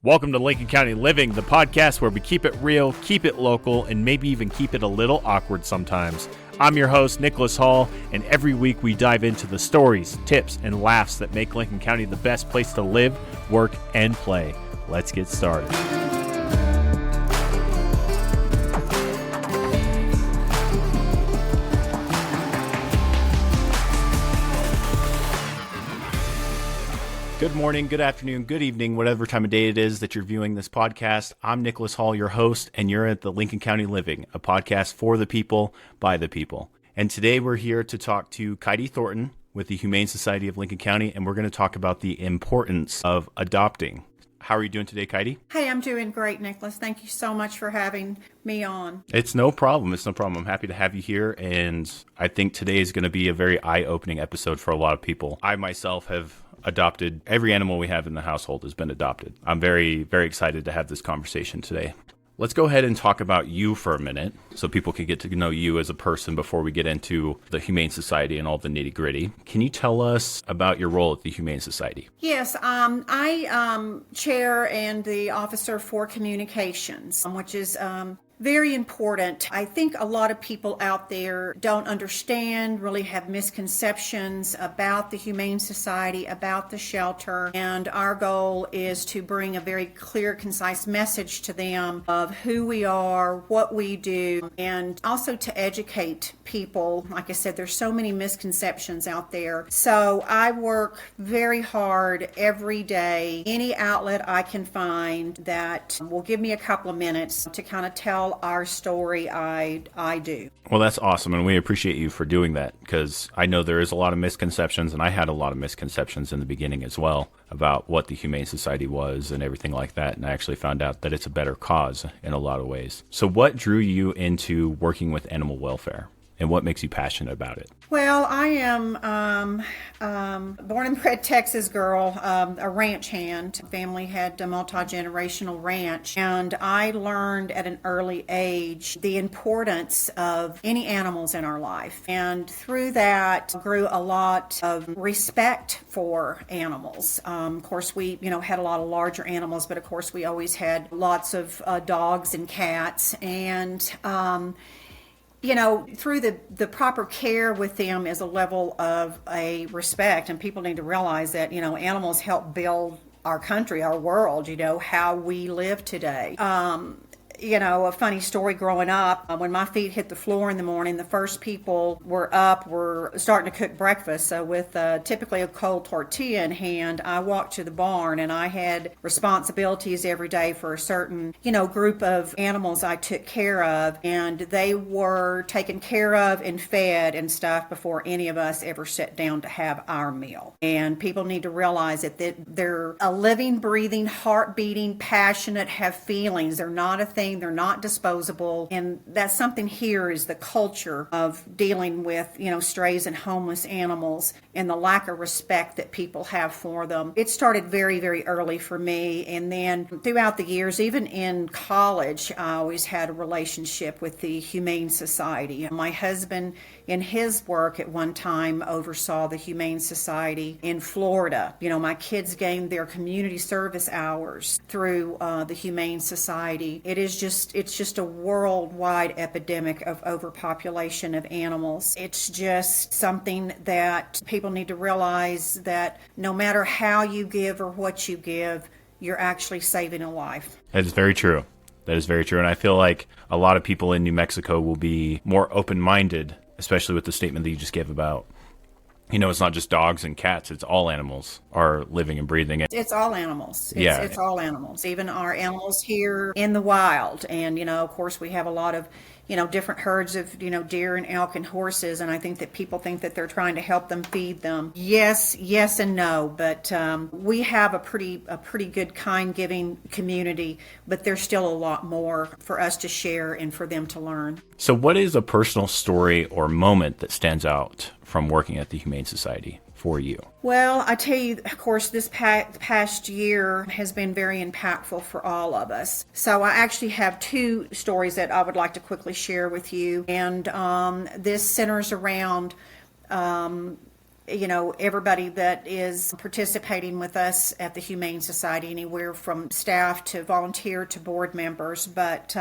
Welcome to Lincoln County Living, the podcast where we keep it real, keep it local, and maybe even keep it a little awkward sometimes. I'm your host, Nicholas Hall, and every week we dive into the stories, tips, and laughs that make Lincoln County the best place to live, work, and play. Let's get started. Good morning, good afternoon, good evening, whatever time of day it is that you're viewing this podcast. I'm Nicholas Hall, your host, and you're at the Lincoln County Living, a podcast for the people, by the people. And today we're here to talk to Kidie Thornton with the Humane Society of Lincoln County, and we're going to talk about the importance of adopting. How are you doing today, Kidie? Hey, I'm doing great, Nicholas. Thank you so much for having me on. It's no problem. I'm happy to have you here, and I think today is going to be a very eye-opening episode for a lot of people. I myself have adopted. Every animal we have in the household has been adopted. I'm very, very excited to have this conversation today. Let's go ahead and talk about you for a minute so people can get to know you as a person before we get into the Humane Society and all the nitty gritty. Can you tell us about your role at the Humane Society? Yes, I chair and the officer for communications, which is very important. I think a lot of people out there don't understand, really have misconceptions about the Humane Society, about the shelter, and our goal is to bring a very clear, concise message to them of who we are, what we do, and also to educate people. Like I said, there's so many misconceptions out there. So I work very hard every day. Any outlet I can find that will give me a couple of minutes to kind of tell our story, I do. Well, that's awesome, and we appreciate you for doing that, because I know there is a lot of misconceptions, and I had a lot of misconceptions in the beginning as well about what the Humane Society was and everything like that, and I actually found out that it's a better cause in a lot of ways. So what drew you into working with animal welfare? And what makes you passionate about it? Well, I am born and bred Texas girl, a ranch hand. Family had a multi-generational ranch, and I learned at an early age the importance of any animals in our life. And through that grew a lot of respect for animals. Of course, we had a lot of larger animals, but of course we always had lots of dogs and cats, and through the proper care with them is a level of a respect, and people need to realize that, animals help build our country, our world, how we live today. A funny story growing up, when my feet hit the floor in the morning, the first people were starting to cook breakfast. So with typically a cold tortilla in hand, I walked to the barn, and I had responsibilities every day for a certain, group of animals I took care of, and they were taken care of and fed and stuff before any of us ever sat down to have our meal. And people need to realize that they're a living, breathing, heart-beating, passionate, have feelings. They're not a thing. They're not disposable. And that's something here is the culture of dealing with, strays and homeless animals and the lack of respect that people have for them. It started very, very early for me. And then throughout the years, even in college, I always had a relationship with the Humane Society. My husband, in his work at one time, oversaw the Humane Society in Florida. My kids gained their community service hours through the Humane Society. It's just a worldwide epidemic of overpopulation of animals. It's just something that people need to realize that no matter how you give or what you give, you're actually saving a life. That is very true. And I feel like a lot of people in New Mexico will be more open-minded, especially with the statement that you just gave about, it's not just dogs and cats, it's all animals are living and breathing. It's all animals. Yeah. It's all animals, even our animals here in the wild. And, of course, we have a lot of, different herds of, deer and elk and horses. And I think that people think that they're trying to help them feed them. Yes and no. But we have a pretty good, kind, giving community. But there's still a lot more for us to share and for them to learn. So what is a personal story or moment that stands out from working at the Humane Society for you? Well, I tell you, of course, this past year has been very impactful for all of us. So I actually have two stories that I would like to quickly share with you. And this centers around everybody that is participating with us at the Humane Society, anywhere from staff to volunteer to board members. But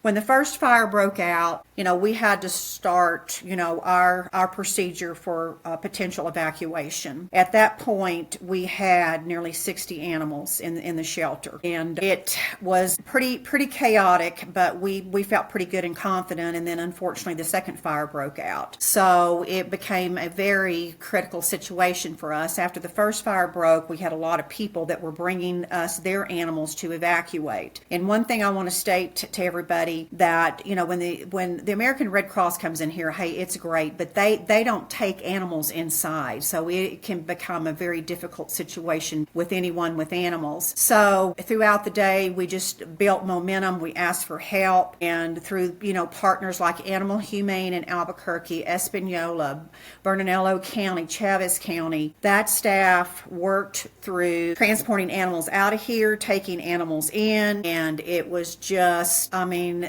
when the first fire broke out, we had to start, our procedure for potential evacuation. At that point, we had nearly 60 animals in the shelter, and it was pretty chaotic, but we felt pretty good and confident. And then unfortunately the second fire broke out, so it became a very critical situation for us. After the first fire broke, we had a lot of people that were bringing us their animals to evacuate. And one thing I want to state to everybody, that when the American Red Cross comes in here, hey, it's great, but they don't take animals inside, so it can become a very difficult situation with anyone with animals. So throughout the day, we just built momentum. We asked for help, and through partners like Animal Humane in Albuquerque, Espanola, Bernalillo County, Chaves County, that staff worked through transporting animals out of here, taking animals in, and it was just,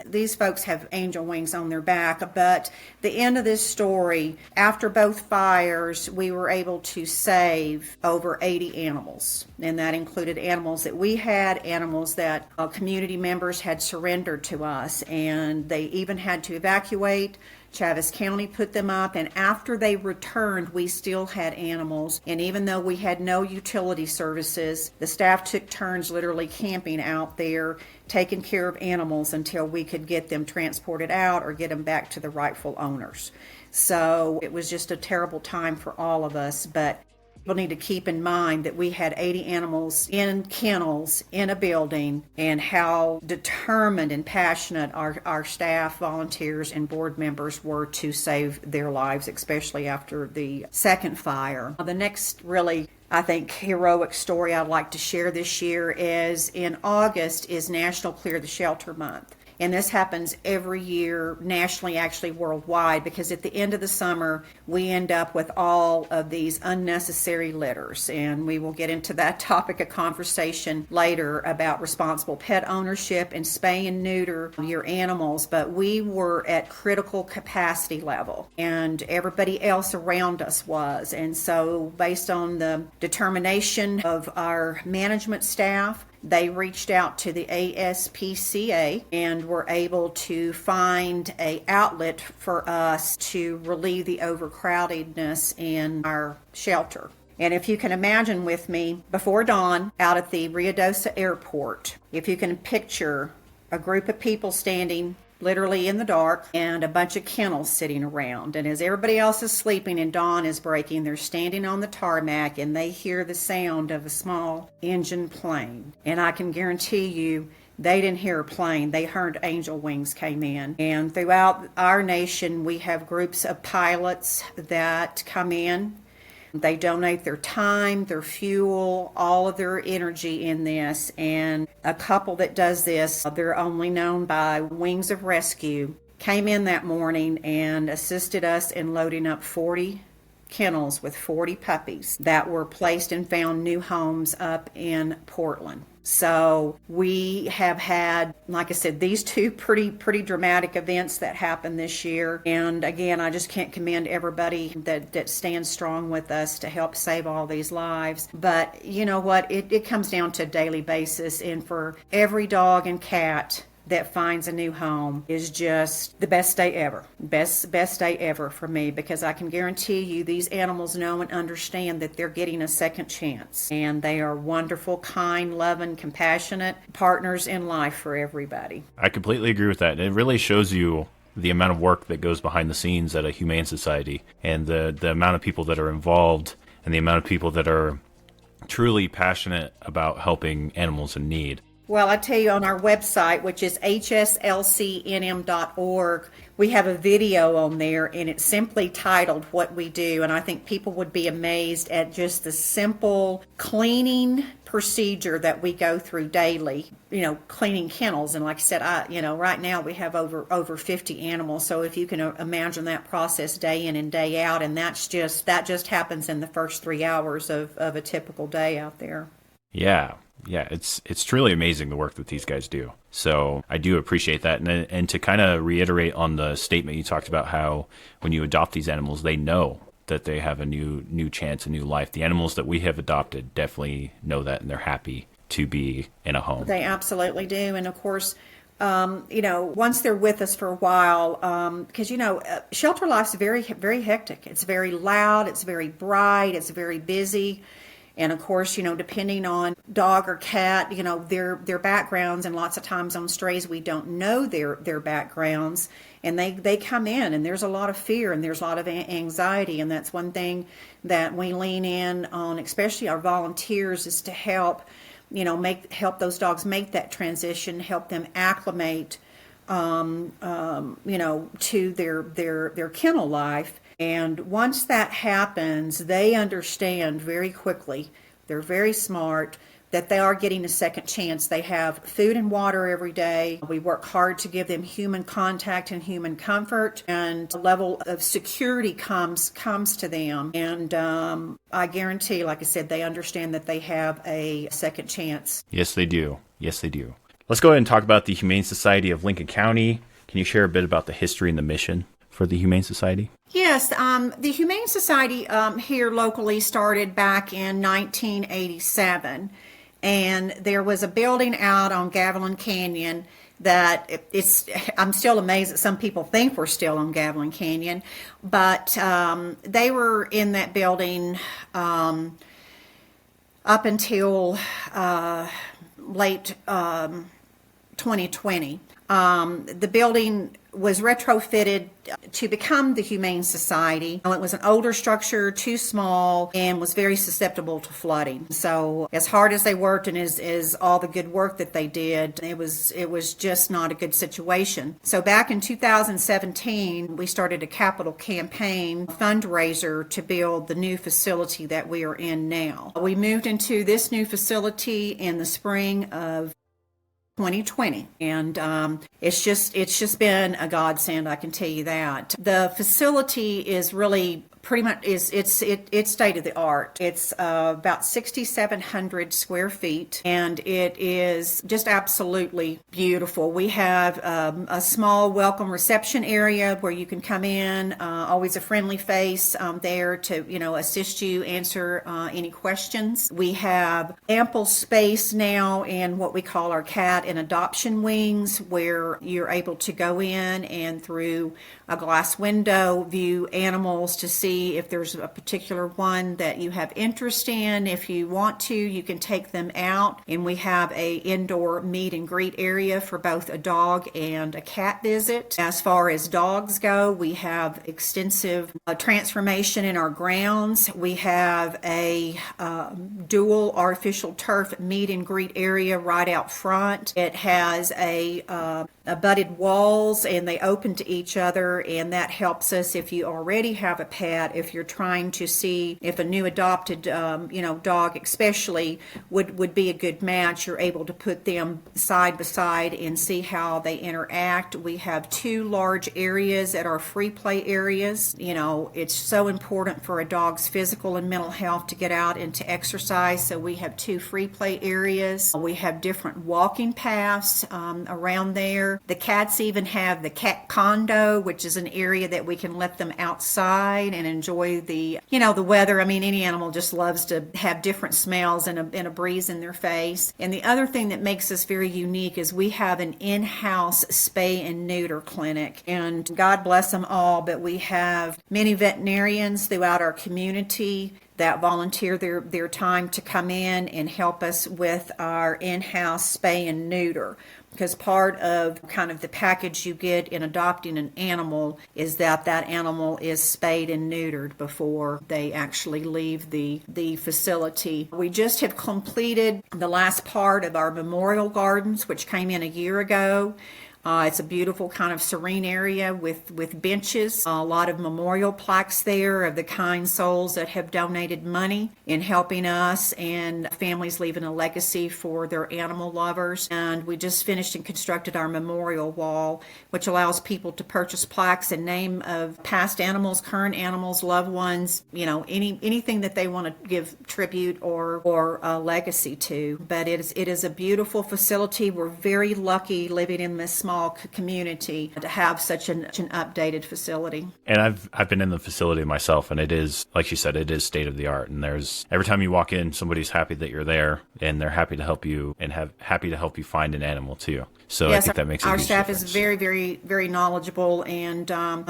these folks have angel wings on their back. But the end of this story, after both fires, we were able to save over 80 animals, and that included animals that we had, animals that community members had surrendered to us, and they even had to evacuate. Chaves County put them up, and after they returned, we still had animals. And even though we had no utility services, the staff took turns literally camping out there, taking care of animals until we could get them transported out or get them back to the rightful owners. So it was just a terrible time for all of us, but people need to keep in mind that we had 80 animals in kennels in a building, and how determined and passionate our staff, volunteers, and board members were to save their lives, especially after the second fire. The next really, I think, heroic story I'd like to share this year is in August is National Clear the Shelter Month. And this happens every year nationally, actually worldwide, because at the end of the summer, we end up with all of these unnecessary litters. And we will get into that topic of conversation later about responsible pet ownership and spay and neuter your animals. But we were at critical capacity level, and everybody else around us was. And so based on the determination of our management staff, they reached out to the ASPCA and were able to find an outlet for us to relieve the overcrowdedness in our shelter. And if you can imagine with me, before dawn, out at the Ruidoso Airport, if you can picture a group of people standing literally in the dark, and a bunch of kennels sitting around. And as everybody else is sleeping and dawn is breaking, they're standing on the tarmac and they hear the sound of a small engine plane. And I can guarantee you, they didn't hear a plane. They heard angel wings came in. And throughout our nation, we have groups of pilots that come in. They donate their time, their fuel, all of their energy in this. And a couple that does this, they're only known by Wings of Rescue, came in that morning and assisted us in loading up 40 kennels with 40 puppies that were placed and found new homes up in Portland. So we have had, like I said, these two pretty dramatic events that happened this year. And again, I just can't commend everybody that stands strong with us to help save all these lives. But you know what? It comes down to a daily basis. And for every dog and cat that finds a new home is just the best day ever. Best day ever for me, because I can guarantee you these animals know and understand that they're getting a second chance. And they are wonderful, kind, loving, compassionate partners in life for everybody. I completely agree with that. It really shows you the amount of work that goes behind the scenes at a Humane Society, and the amount of people that are involved, and the amount of people that are truly passionate about helping animals in need. Well, I tell you, on our website, which is hslcnm.org, we have a video on there, and it's simply titled What We Do. And I think people would be amazed at just the simple cleaning procedure that we go through daily, cleaning kennels. And like I said, right now we have over 50 animals. So if you can imagine that process day in and day out, and that just happens in the first 3 hours of a typical day out there. Yeah, it's truly amazing the work that these guys do. So I do appreciate that. And to kind of reiterate on the statement you talked about, how when you adopt these animals, they know that they have a new chance, a new life. The animals that we have adopted definitely know that, and they're happy to be in a home. They absolutely do. And of course, once they're with us for a while, because, shelter life's very, very hectic. It's very loud, it's very bright, it's very busy. And of course, depending on dog or cat, their backgrounds, and lots of times on strays, we don't know their backgrounds, and they come in, and there's a lot of fear and there's a lot of anxiety. And that's one thing that we lean in on, especially our volunteers, is to help those dogs make that transition, help them acclimate, to their kennel life. And once that happens, they understand very quickly, they're very smart, that they are getting a second chance. They have food and water every day. We work hard to give them human contact and human comfort, and a level of security comes to them. And I guarantee, like I said, they understand that they have a second chance. Yes, they do. Yes, they do. Let's go ahead and talk about the Humane Society of Lincoln County. Can you share a bit about the history and the mission for the Humane Society? Yes, the Humane Society here locally started back in 1987. And there was a building out on Gavilan Canyon that I'm still amazed that some people think we're still on Gavilan Canyon, but they were in that building up until late 2020. The building was retrofitted to become the Humane Society. It was an older structure, too small, and was very susceptible to flooding. So as hard as they worked and as all the good work that they did, it was just not a good situation. So back in 2017, we started a capital campaign fundraiser to build the new facility that we are in now. We moved into this new facility in the spring of 2020, and it's just been a godsend, I can tell you that. The facility is really pretty much it's state of the art. It's about 6,700 square feet, and it is just absolutely beautiful. We have a small welcome reception area where you can come in, always a friendly face there to assist you, answer any questions. We have ample space now in what we call our cat and adoption wings, where you're able to go in and through a glass window view animals to see if there's a particular one that you have interest in. If you want to, you can take them out, and we have a indoor meet and greet area for both a dog and a cat visit. As far as dogs go, we have extensive transformation in our grounds. We have a dual artificial turf meet and greet area right out front. It has a budded walls, and they open to each other, and that helps us if you already have a pet. If you're trying to see if a new adopted dog especially would be a good match, you're able to put them side by side and see how they interact. We have 2 large areas at our free play areas. It's so important for a dog's physical and mental health to get out and to exercise, so we have 2 free play areas. We have different walking paths around there. The cats even have the cat condo, which is an area that we can let them outside and enjoy the weather. I mean, any animal just loves to have different smells and a breeze in their face. And the other thing that makes us very unique is we have an in-house spay and neuter clinic. And God bless them all, but we have many veterinarians throughout our community that volunteer their time to come in and help us with our in-house spay and neuter. Because part of kind of the package you get in adopting an animal is that animal is spayed and neutered before they actually leave the facility. We just have completed the last part of our memorial gardens, which came in a year ago. It's a beautiful kind of serene area with benches, a lot of memorial plaques there of the kind souls that have donated money in helping us, and families leaving a legacy for their animal lovers. And we just finished and constructed our memorial wall, which allows people to purchase plaques in name of past animals, current animals, loved ones, anything that they want to give tribute or a legacy to. But it is a beautiful facility. We're very lucky living in this small small community to have such an updated facility. And I've been in the facility myself, and it is, like you said, it is state of the art. And there's every time you walk in, somebody's happy that you're there, and they're happy to help you and happy to help you find an animal too. So yes, I think that makes a huge staff difference. Is very, very, very knowledgeable, and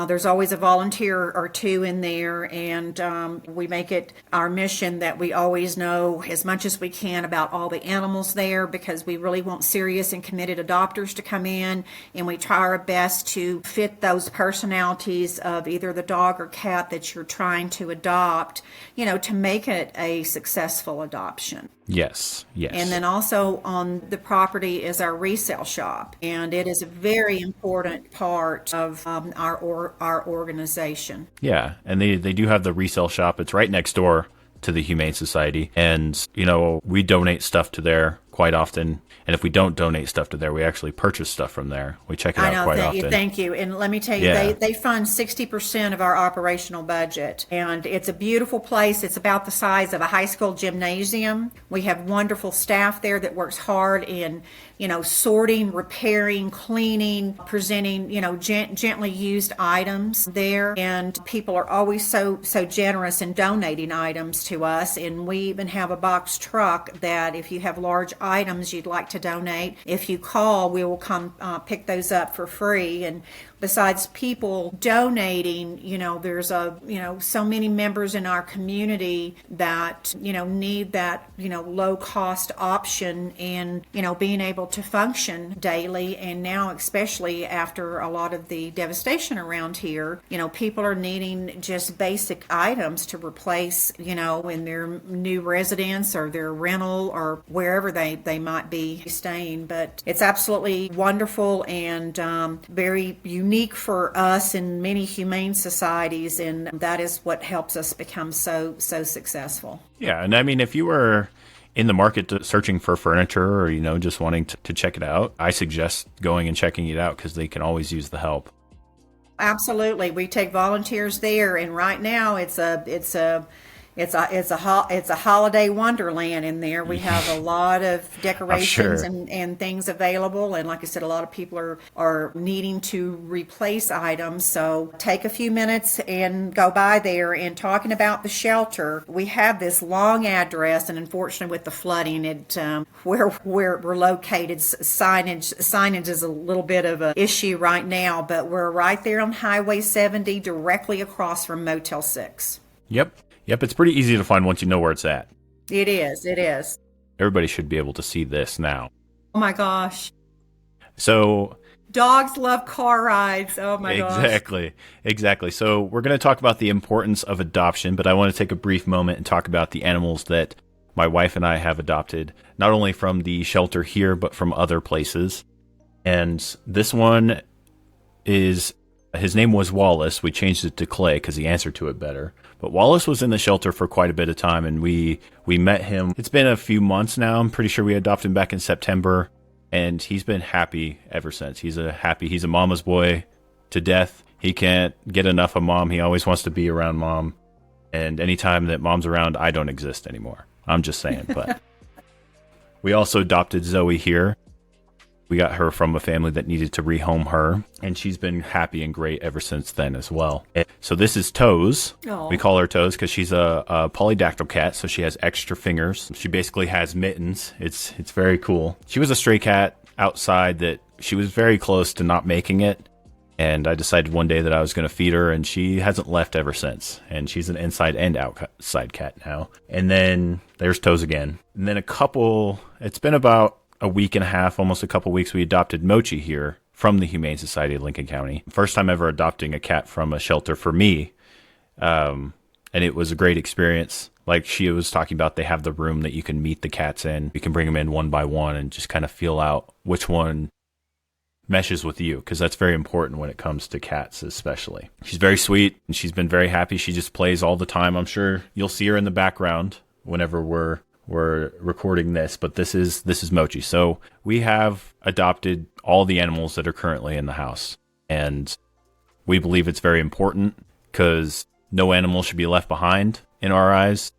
there's always a volunteer or two in there, and we make it our mission that we always know as much as we can about all the animals there, because we really want serious and committed adopters to come in, and we try our best to fit those personalities of either the dog or cat that you're trying to adopt, to make it a successful adoption. Yes. And then also on the property is our resale shop, and it is a very important part of our organization. Yeah, and they do have the resale shop. It's right next door to the Humane Society, and we donate stuff to there quite often. And if we don't donate stuff to there, we actually purchase stuff from there. We check it out quite often. Thank you. And let me tell you, they fund 60% of our operational budget. And it's a beautiful place. It's about the size of a high school gymnasium. We have wonderful staff there that works hard in, sorting, repairing, cleaning, presenting, gently used items there. And people are always so generous in donating items to us. And we even have a box truck that if you have large items you'd like to donate, if you call, we will come pick those up for free. And besides people donating, there's so many members in our community that, need that, low cost option in, being able to function daily. And now, especially after a lot of the devastation around here, people are needing just basic items to replace, in their new residence or their rental or wherever they might be staying. But it's absolutely wonderful and very unique for us and many humane societies, and that is what helps us become so successful. Yeah, and I mean, if you were in the market searching for furniture or, just wanting to check it out, I suggest going and checking it out because they can always use the help. Absolutely. We take volunteers there, and right now it's a holiday wonderland in there. We have a lot of decorations and things available. And like I said, a lot of people are needing to replace items. So take a few minutes and go by there. And talking about the shelter, we have this long address, and unfortunately with the flooding, where we're located, signage is a little bit of an issue right now, but we're right there on Highway 70, directly across from Motel 6. Yep, it's pretty easy to find once you know where it's at. It is. Everybody should be able to see this now. Oh my gosh. So dogs love car rides. Oh my gosh. Exactly. So we're going to talk about the importance of adoption, but I want to take a brief moment and talk about the animals that my wife and I have adopted, not only from the shelter here, but from other places. And this one his name was Wallace. We changed it to Clay because he answered to it better. But Wallace was in the shelter for quite a bit of time, and we met him. It's been a few months now. I'm pretty sure we adopted him back in September, and he's been happy ever since. He's a mama's boy to death. He can't get enough of mom. He always wants to be around mom. And anytime that mom's around, I don't exist anymore. I'm just saying. But we also adopted Zoe here. We got her from a family that needed to rehome her, and she's been happy and great ever since then as well. So this is Toes. Aww. We call her Toes because she's a polydactyl cat, so she has extra fingers. She basically has mittens. It's very cool. She was a stray cat outside that she was very close to not making it, and I decided one day that I was going to feed her, and she hasn't left ever since. And she's an inside and outside cat now. And then there's Toes again. And then it's been about a week and a half, almost a couple weeks, we adopted Mochi here from the Humane Society of Lincoln County. First time ever adopting a cat from a shelter for me. And it was a great experience. Like she was talking about, they have the room that you can meet the cats in. You can bring them in one by one and just kind of feel out which one meshes with you, because that's very important when it comes to cats especially. She's very sweet, and she's been very happy. She just plays all the time. I'm sure you'll see her in the background whenever we're recording this, but this is Mochi. So we have adopted all the animals that are currently in the house, and we believe it's very important because no animal should be left behind in our eyes.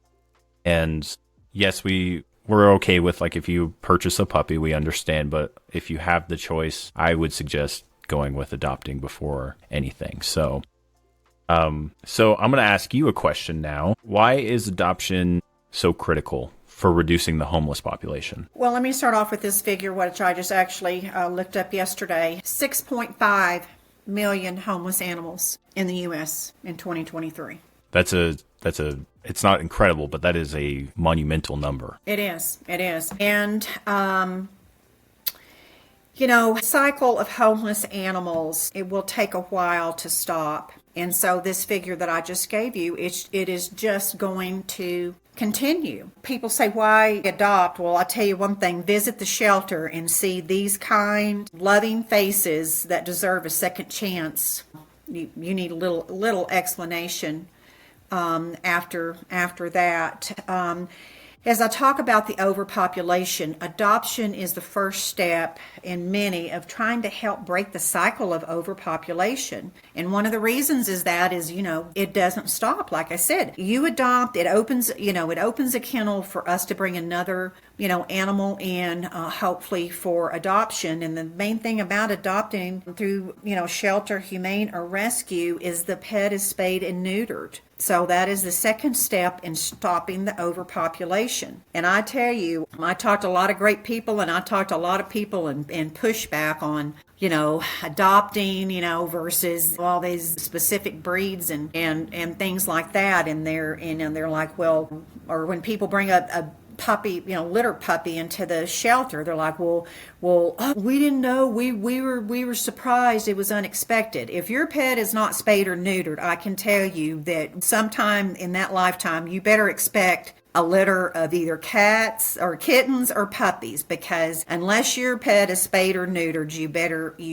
And yes, we we're okay with, like, if you purchase a puppy, we understand. But if you have the choice, I would suggest going with adopting before anything. So I'm going to ask you a question now. Why is adoption so critical for reducing the homeless population? Well, let me start off with this figure, which I just actually looked up yesterday. 6.5 million homeless animals in the U.S. in 2023. It's not incredible, but that is a monumental number. It is. And, cycle of homeless animals, it will take a while to stop. And so this figure that I just gave you, it is just going to continue. People say, why adopt? Well, I'll tell you one thing. Visit the shelter and see these kind, loving faces that deserve a second chance. You need a little explanation after that. As I talk about the overpopulation, adoption is the first step in many of trying to help break the cycle of overpopulation. And one of the reasons is it doesn't stop. Like I said, you adopt, it opens a kennel for us to bring another, animal in, hopefully for adoption. And the main thing about adopting through, shelter, humane, or rescue is the pet is spayed and neutered. So that is the second step in stopping the overpopulation. And I tell you, I talked to a lot of great people, and I talked to a lot of people and pushback on, adopting, versus all these specific breeds and things like that. And they're like, well, or when people bring a puppy, litter puppy into the shelter, they're like, well, we didn't know, we were surprised, it was unexpected. If your pet is not spayed or neutered, I can tell you that sometime in that lifetime, you better expect a litter of either cats or kittens or puppies, because unless your pet is spayed or neutered, you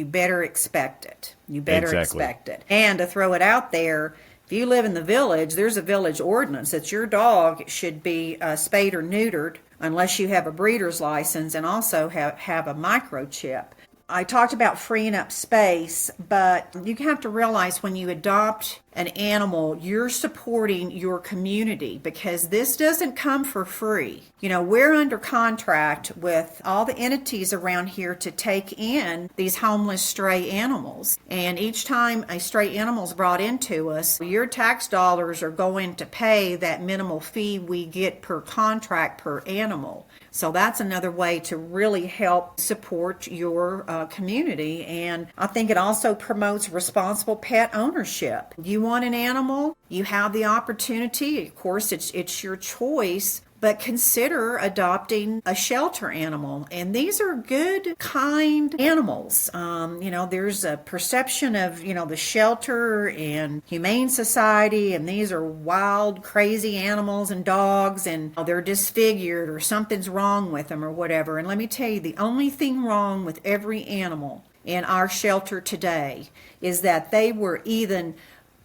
better expect it. Expect it. And to throw it out there, if you live in the village, there's a village ordinance that your dog should be spayed or neutered unless you have a breeder's license and also have a microchip. I talked about freeing up space, but you have to realize when you adopt an animal, you're supporting your community, because this doesn't come for free. We're under contract with all the entities around here to take in these homeless stray animals. And each time a stray animal is brought into us, your tax dollars are going to pay that minimal fee we get per contract per animal. So that's another way to really help support your community. And I think it also promotes responsible pet ownership. You want an animal, you have the opportunity. Of course, it's your choice, but consider adopting a shelter animal. And these are good, kind animals. There's a perception of, the shelter and Humane Society, and these are wild, crazy animals and dogs, and they're disfigured or something's wrong with them or whatever. And let me tell you, the only thing wrong with every animal in our shelter today is that they were either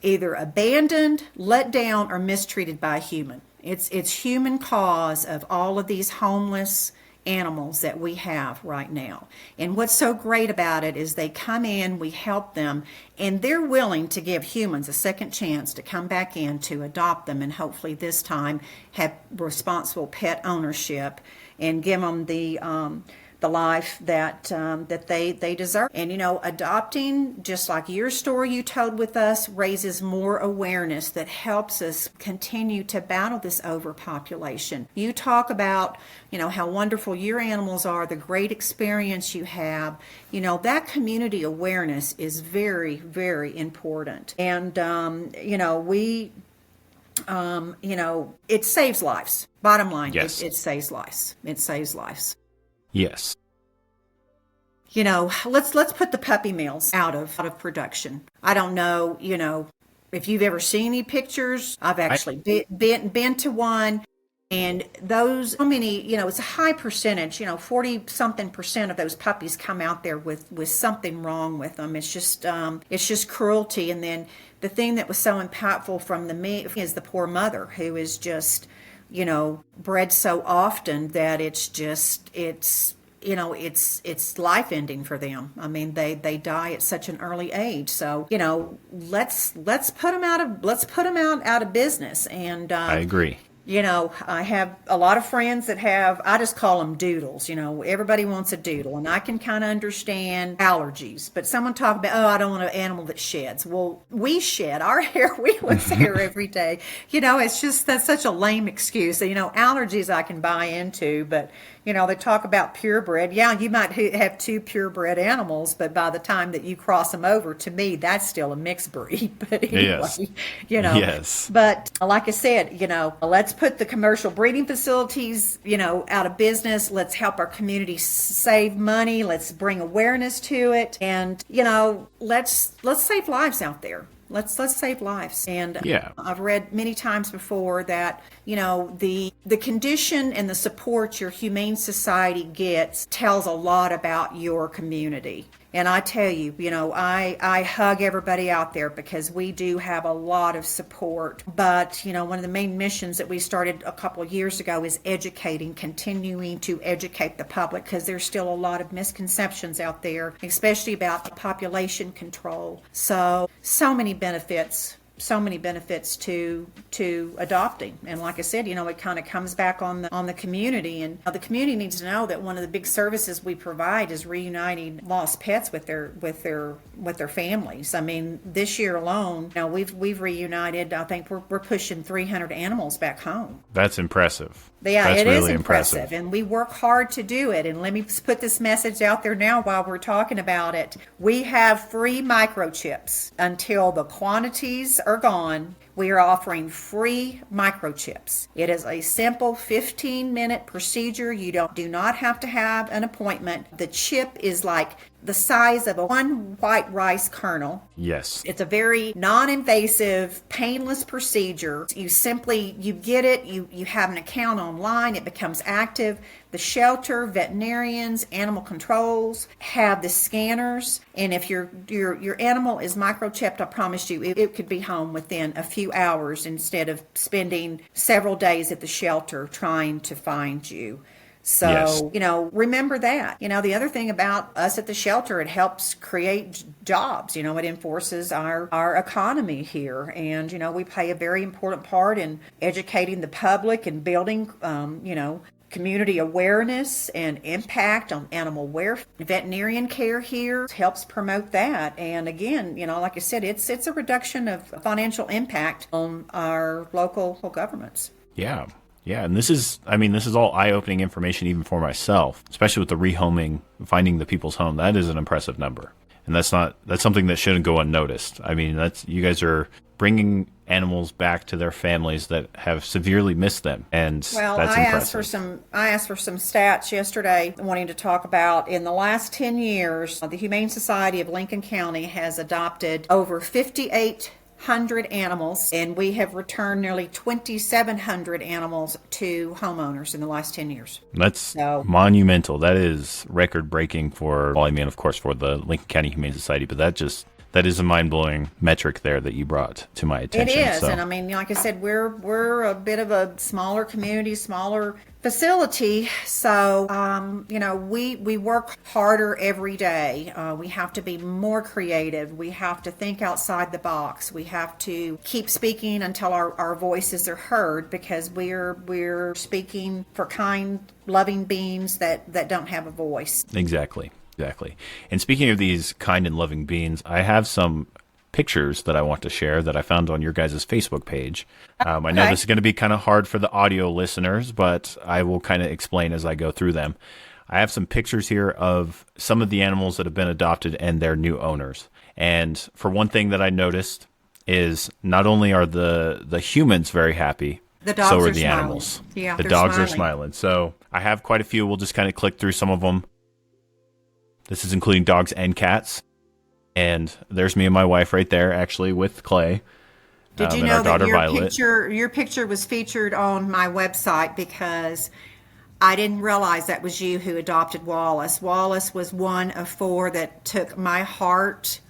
abandoned, let down, or mistreated by a human. It's human cause of all of these homeless animals that we have right now. And what's so great about it is they come in, we help them, and they're willing to give humans a second chance to come back in to adopt them, and hopefully this time have responsible pet ownership and give them the life that they deserve. And adopting, just like your story you told with us, raises more awareness that helps us continue to battle this overpopulation. You talk about how wonderful your animals are, the great experience you have. That community awareness is very, very important. And it saves lives. Bottom line, yes. It saves lives. It saves lives. Yes. Let's put the puppy mills out of production. I don't know, if you've ever seen any pictures. I've actually been to one, and those, it's a high percentage, 40-something% of those puppies come out there with something wrong with them. It's just cruelty. And then the thing that was so impactful from is the poor mother who is just, bred so often that it's life ending for them. I mean, they die at such an early age. So, let's put them out of business. And I agree. I have a lot of friends that have, I just call them doodles. Everybody wants a doodle, and I can kind of understand allergies. But someone talk about, oh, I don't want an animal that sheds. Well, we shed our hair. We lose hair every day. That's such a lame excuse. Allergies I can buy into, but they talk about purebred. Yeah, you might have two purebred animals, but by the time that you cross them over, to me, that's still a mixed breed. But anyway, Yes. But like I said, let's put the commercial breeding facilities, out of business. Let's help our community save money. Let's bring awareness to it, and let's save lives out there. Let's save lives. And I've read many times before that, the condition and the support your Humane Society gets tells a lot about your community. And I tell you, I hug everybody out there because we do have a lot of support. But, one of the main missions that we started a couple of years ago is continuing to educate the public, because there's still a lot of misconceptions out there, especially about population control. So many benefits to adopting. And like I said, it kind of comes back on the community, and the community needs to know that one of the big services we provide is reuniting lost pets with their families. I mean, this year alone, we've reunited, I think we're pushing 300 animals back home. That's impressive. Yeah, That's it really is impressive, and we work hard to do it. And let me put this message out there now while we're talking about it. We have free microchips until the quantities are gone. We are offering free microchips. It is a simple 15-minute procedure. You do not have to have an appointment. The chip is like the size of one white rice kernel. Yes. It's a very non-invasive, painless procedure. You get it, you have an account online, it becomes active. The shelter, veterinarians, animal controls have the scanners, and if your animal is microchipped, I promise you, it could be home within a few hours instead of spending several days at the shelter trying to find you. So, yes. Remember that. The other thing about us at the shelter, it helps create jobs. It enforces our economy here. And, we play a very important part in educating the public and building, community awareness and impact on animal welfare. Veterinarian care here helps promote that. And again, like I said, it's a reduction of financial impact on our local governments. Yeah. Yeah, and this is all eye-opening information even for myself, especially with the rehoming, finding the people's home. That is an impressive number. And that's something that shouldn't go unnoticed. I mean, you guys are bringing animals back to their families that have severely missed them, and that's impressive. I asked for some stats yesterday, wanting to talk about in the last 10 years, the Humane Society of Lincoln County has adopted over 5,800 animals, and we have returned nearly 2,700 animals to homeowners in the last 10 years. That's monumental. That is record-breaking for the Lincoln County Humane Society, but that is a mind-blowing metric there that you brought to my attention. It is, and I mean, like I said, we're a bit of a smaller community, smaller facility, so we work harder every day. We have to be more creative. We have to think outside the box. We have to keep speaking until our voices are heard, because we're speaking for kind, loving beings that don't have a voice. Exactly. And speaking of these kind and loving beings, I have some pictures that I want to share that I found on your guys' Facebook page. I know this is going to be kind of hard for the audio listeners, but I will kind of explain as I go through them. I have some pictures here of some of the animals that have been adopted and their new owners. And for one thing that I noticed is not only are the humans very happy, so are the animals. Yeah, the dogs are smiling. So I have quite a few. We'll just kind of click through some of them. This is including dogs and cats. And there's me and my wife right there, actually, with Clay. Did you know that your picture was featured on my website, because I didn't realize that was you who adopted Wallace. Wallace was one of 4 that took my heart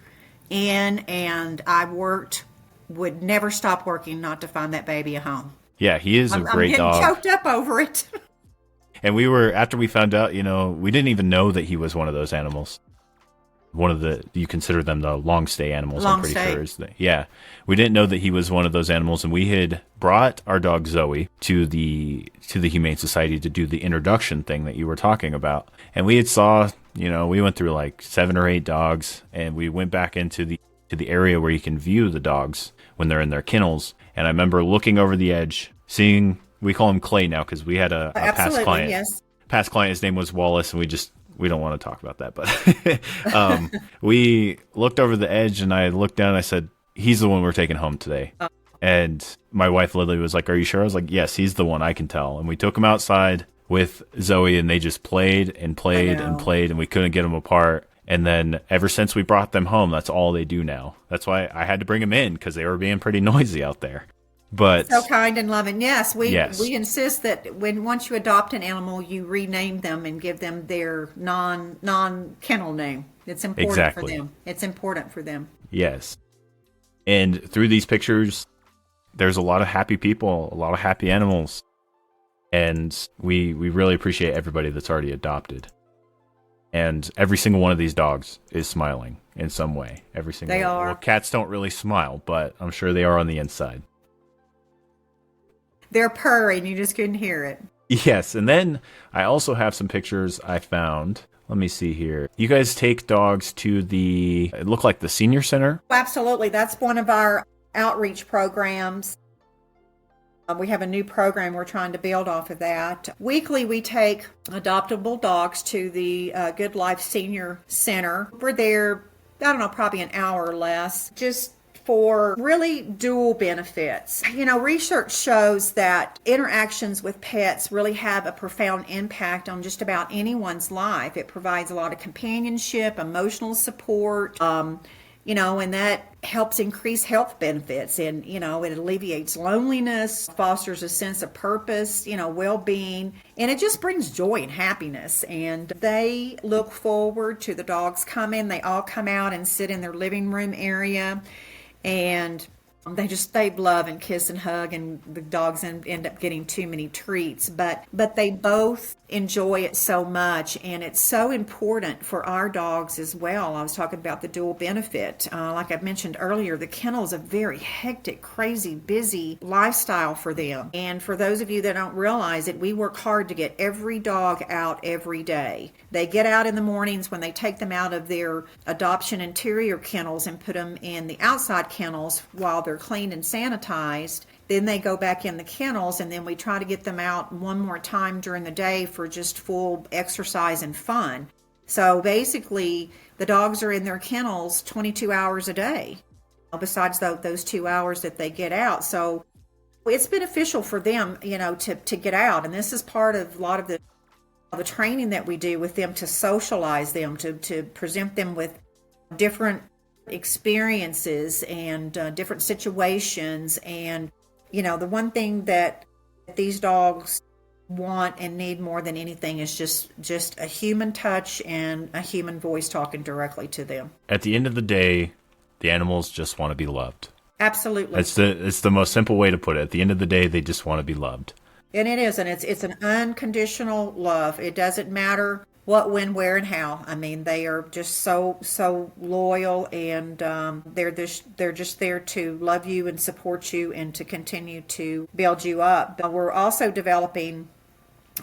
in, and I would never stop working not to find that baby a home. Yeah, he is a great dog. I'm getting choked up over it. And after we found out, we didn't even know that he was one of those animals. one of the, you consider them the long stay animals, I'm Long pretty stay. sure. Yeah. We didn't know that he was one of those animals, and we had brought our dog Zoe to the Humane Society to do the introduction thing that you were talking about. And we had saw, we went through like 7 or 8 dogs, and we went back into the area where you can view the dogs when they're in their kennels. And I remember looking over the edge, seeing, we call him Clay now because we had a past client. Yes. Past client, his name was Wallace, and we don't want to talk about that, but we looked over the edge, and I looked down and I said, he's the one we're taking home today. And my wife Lily was like, are you sure? I was like, yes, he's the one, I can tell. And we took him outside with Zoe, and they just played and played and played, and we couldn't get them apart. And then ever since we brought them home, that's all they do now. That's why I had to bring them in, because they were being pretty noisy out there. But So kind and loving. Yes, we insist that once you adopt an animal, you rename them and give them their non kennel name. It's important for them. It's important for them. Yes. And through these pictures, there's a lot of happy people, a lot of happy animals. And we really appreciate everybody that's already adopted. And every single one of these dogs is smiling in some way. Every single one. They are. Well, cats don't really smile, but I'm sure they are on the inside. They're purring. You just couldn't hear it. Yes. And then I also have some pictures I found. Let me see here. You guys take dogs to it looked like the senior center? Absolutely. That's one of our outreach programs. We have a new program we're trying to build off of that. Weekly, we take adoptable dogs to the Good Life Senior Center. We're there, probably an hour or less, just for really dual benefits. Research shows that interactions with pets really have a profound impact on just about anyone's life. It provides a lot of companionship, emotional support, and that helps increase health benefits, and, it alleviates loneliness, fosters a sense of purpose, well-being, and it just brings joy and happiness. And they look forward to the dogs coming. They all come out and sit in their living room area, and they love and kiss and hug, and the dogs end up getting too many treats, but they both enjoy it so much, and it's so important for our dogs as well. I was talking about the dual benefit. Like I mentioned earlier, the kennel is a very hectic, crazy, busy lifestyle for them. And for those of you that don't realize it, we work hard to get every dog out every day. They get out in the mornings when they take them out of their adoption interior kennels and put them in the outside kennels while they're cleaned and sanitized. Then they go back in the kennels, and then we try to get them out one more time during the day for just full exercise and fun. So basically, the dogs are in their kennels 22 hours a day, besides those 2 hours that they get out. So it's beneficial for them, to get out. And this is part of a lot of the training that we do with them, to socialize them, to present them with different experiences and different situations. And the one thing that these dogs want and need more than anything is just a human touch and a human voice talking directly to them. At the end of the day, the animals just want to be loved. Absolutely. It's the most simple way to put it. At the end of the day, they just want to be loved. And it is, and it's an unconditional love. It doesn't matter what, when, where, and how. I mean, they are just so loyal, and they're just there to love you and support you and to continue to build you up. But we're also developing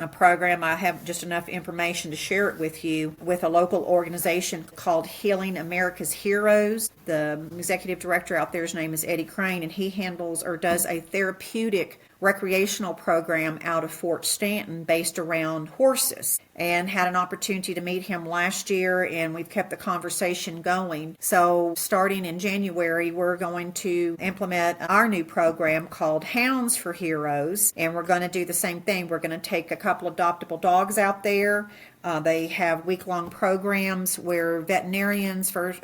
a program. I have just enough information to share it with you, with a local organization called Healing America's Heroes. The executive director out there, his name is Eddie Crane, and he does a therapeutic recreational program out of Fort Stanton based around horses, and had an opportunity to meet him last year, and we've kept the conversation going. So starting in January, we're going to implement our new program called Hounds for Heroes, and we're going to do the same thing. We're going to take a couple adoptable dogs out there. They have week-long programs where veterans, first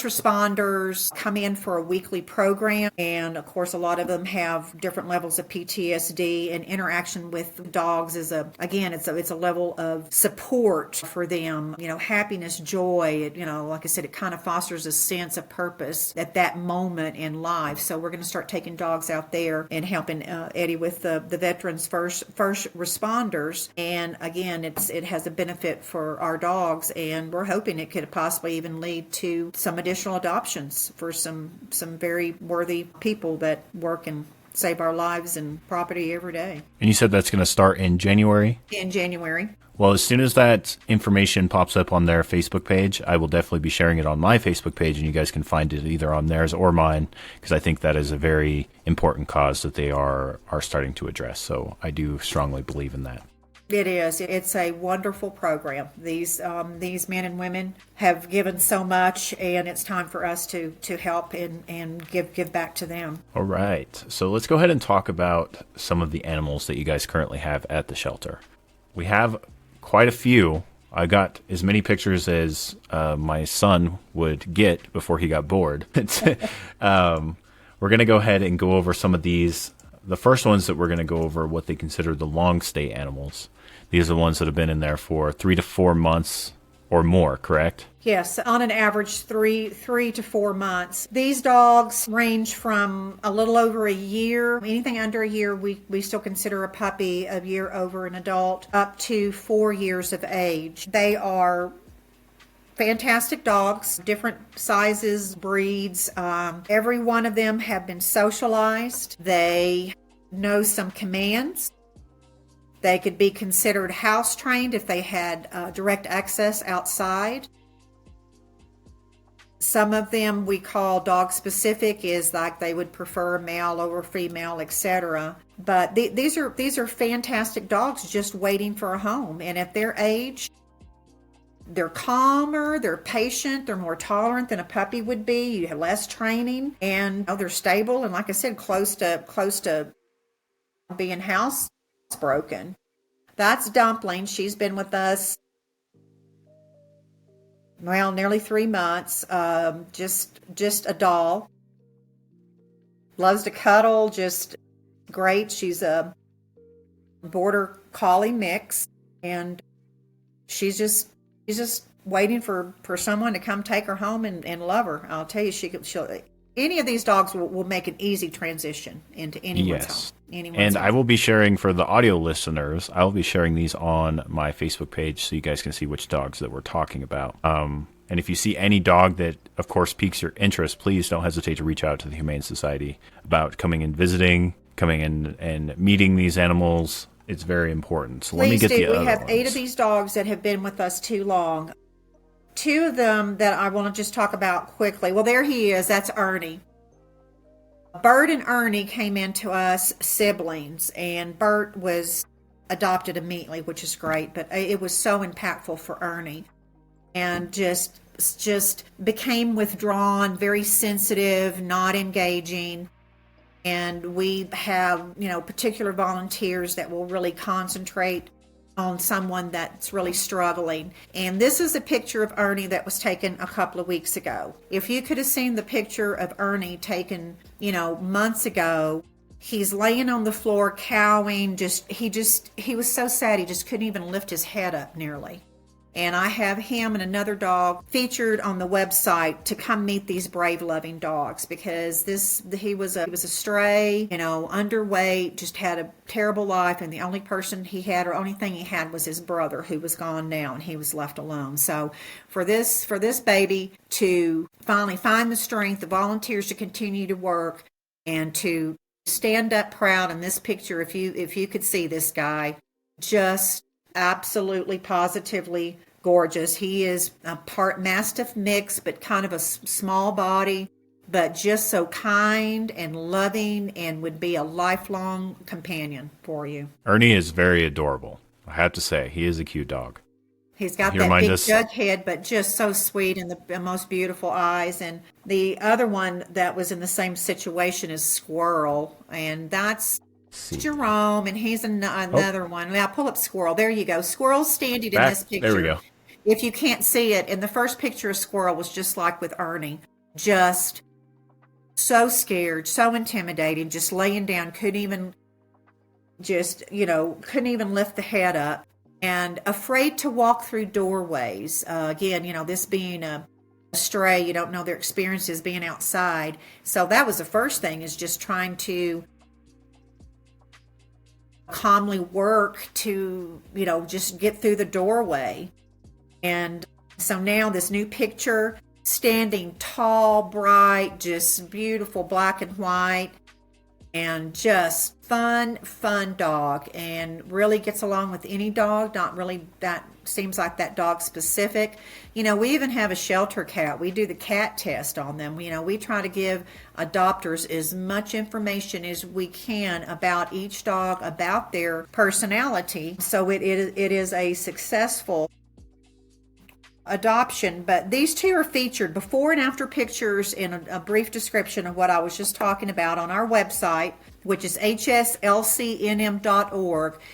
responders come in for a weekly program. And of course, a lot of them have different levels of PTSD, and interaction with dogs is it's a level of support for them, happiness, joy. Like I said, it kind of fosters a sense of purpose at that moment in life. So we're going to start taking dogs out there and helping Eddie with the veterans first responders. And again, it has a benefit for our dogs, and we're hoping it could possibly even lead to some additional adoptions for some very worthy people that work and save our lives and property every day. And you said that's going to start in January? In January. Well, as soon as that information pops up on their Facebook page, I will definitely be sharing it on my Facebook page, and you guys can find it either on theirs or mine, because I think that is a very important cause that they are starting to address. So I do strongly believe in that. It is. It's a wonderful program. These men and women have given so much, and it's time for us to help and give back to them. All right. So let's go ahead and talk about some of the animals that you guys currently have at the shelter. We have quite a few. I got as many pictures as my son would get before he got bored. We're going to go ahead and go over some of these. The first ones that we're going to go over are what they consider the long stay animals. These are the ones that have been in there for 3 to 4 months or more, correct? Yes, on an average, three to 4 months. These dogs range from a little over a year, anything under a year, we still consider a puppy, a year over an adult, up to 4 years of age. They are fantastic dogs, different sizes, breeds. Every one of them have been socialized. They know some commands. They could be considered house trained if they had direct access outside. Some of them we call dog specific, is like they would prefer male over female, etc. But these are fantastic dogs just waiting for a home. And at their age, they're calmer, they're patient, they're more tolerant than a puppy would be. You have less training, and they're stable. And like I said, close to being housebroken. That's Dumpling. She's been with us, well, nearly 3 months. Just a doll. Loves to cuddle, just great. She's a border collie mix, and she's just waiting for someone to come take her home and love her. I'll tell you, she'll any of these dogs will make an easy transition into anyone's home. And I will be sharing, for the audio listeners, I will be sharing these on my Facebook page so you guys can see which dogs that we're talking about. And if you see any dog that, of course, piques your interest, please don't hesitate to reach out to the Humane Society about coming and visiting, coming in and meeting these animals. It's very important. So let me get the other ones. We have 8 of these dogs that have been with us too long. 2 of them that I want to just talk about quickly. Well, there he is. That's Ernie. Bert and Ernie came into us siblings, and Bert was adopted immediately, which is great, but it was so impactful for Ernie, and just became withdrawn, very sensitive, not engaging. And we have, particular volunteers that will really concentrate on someone that's really struggling. And this is a picture of Ernie that was taken a couple of weeks ago. If you could have seen the picture of Ernie taken, months ago, he's laying on the floor cowing, he was so sad he just couldn't even lift his head up nearly. And I have him and another dog featured on the website to come meet these brave, loving dogs, because he was a stray, underweight, just had a terrible life, and the only person he had, or only thing he had, was his brother, who was gone now, and he was left alone. So for this baby to finally find the strength, the volunteers to continue to work, and to stand up proud in this picture, if you could see this guy, just absolutely positively gorgeous. He is a part Mastiff mix, but kind of a small body, but just so kind and loving, and would be a lifelong companion for you. Ernie is very adorable. I have to say, he is a cute dog. He's got that big jug head, but just so sweet, and the most beautiful eyes. And the other one that was in the same situation is Squirrel, and that's Jerome, and he's another one. Now pull up Squirrel. There you go. Squirrel's standing in this picture. There we go. If you can't see it, in the first picture of Squirrel was just like with Ernie. Just so scared, so intimidating, just laying down, couldn't even lift the head up, and afraid to walk through doorways. Again, this being a stray, you don't know their experiences being outside. So that was the first thing, is just trying to calmly work to, just get through the doorway. And so now this new picture, standing tall, bright, just beautiful black and white, and just fun dog, and really gets along with any dog. Not really, that seems like that dog specific. We even have a shelter cat. We do the cat test on them. We try to give adopters as much information as we can about each dog, about their personality. So it is a successful adoption. But these two are featured before and after pictures in a brief description of what I was just talking about on our website, which is hslcnm.org.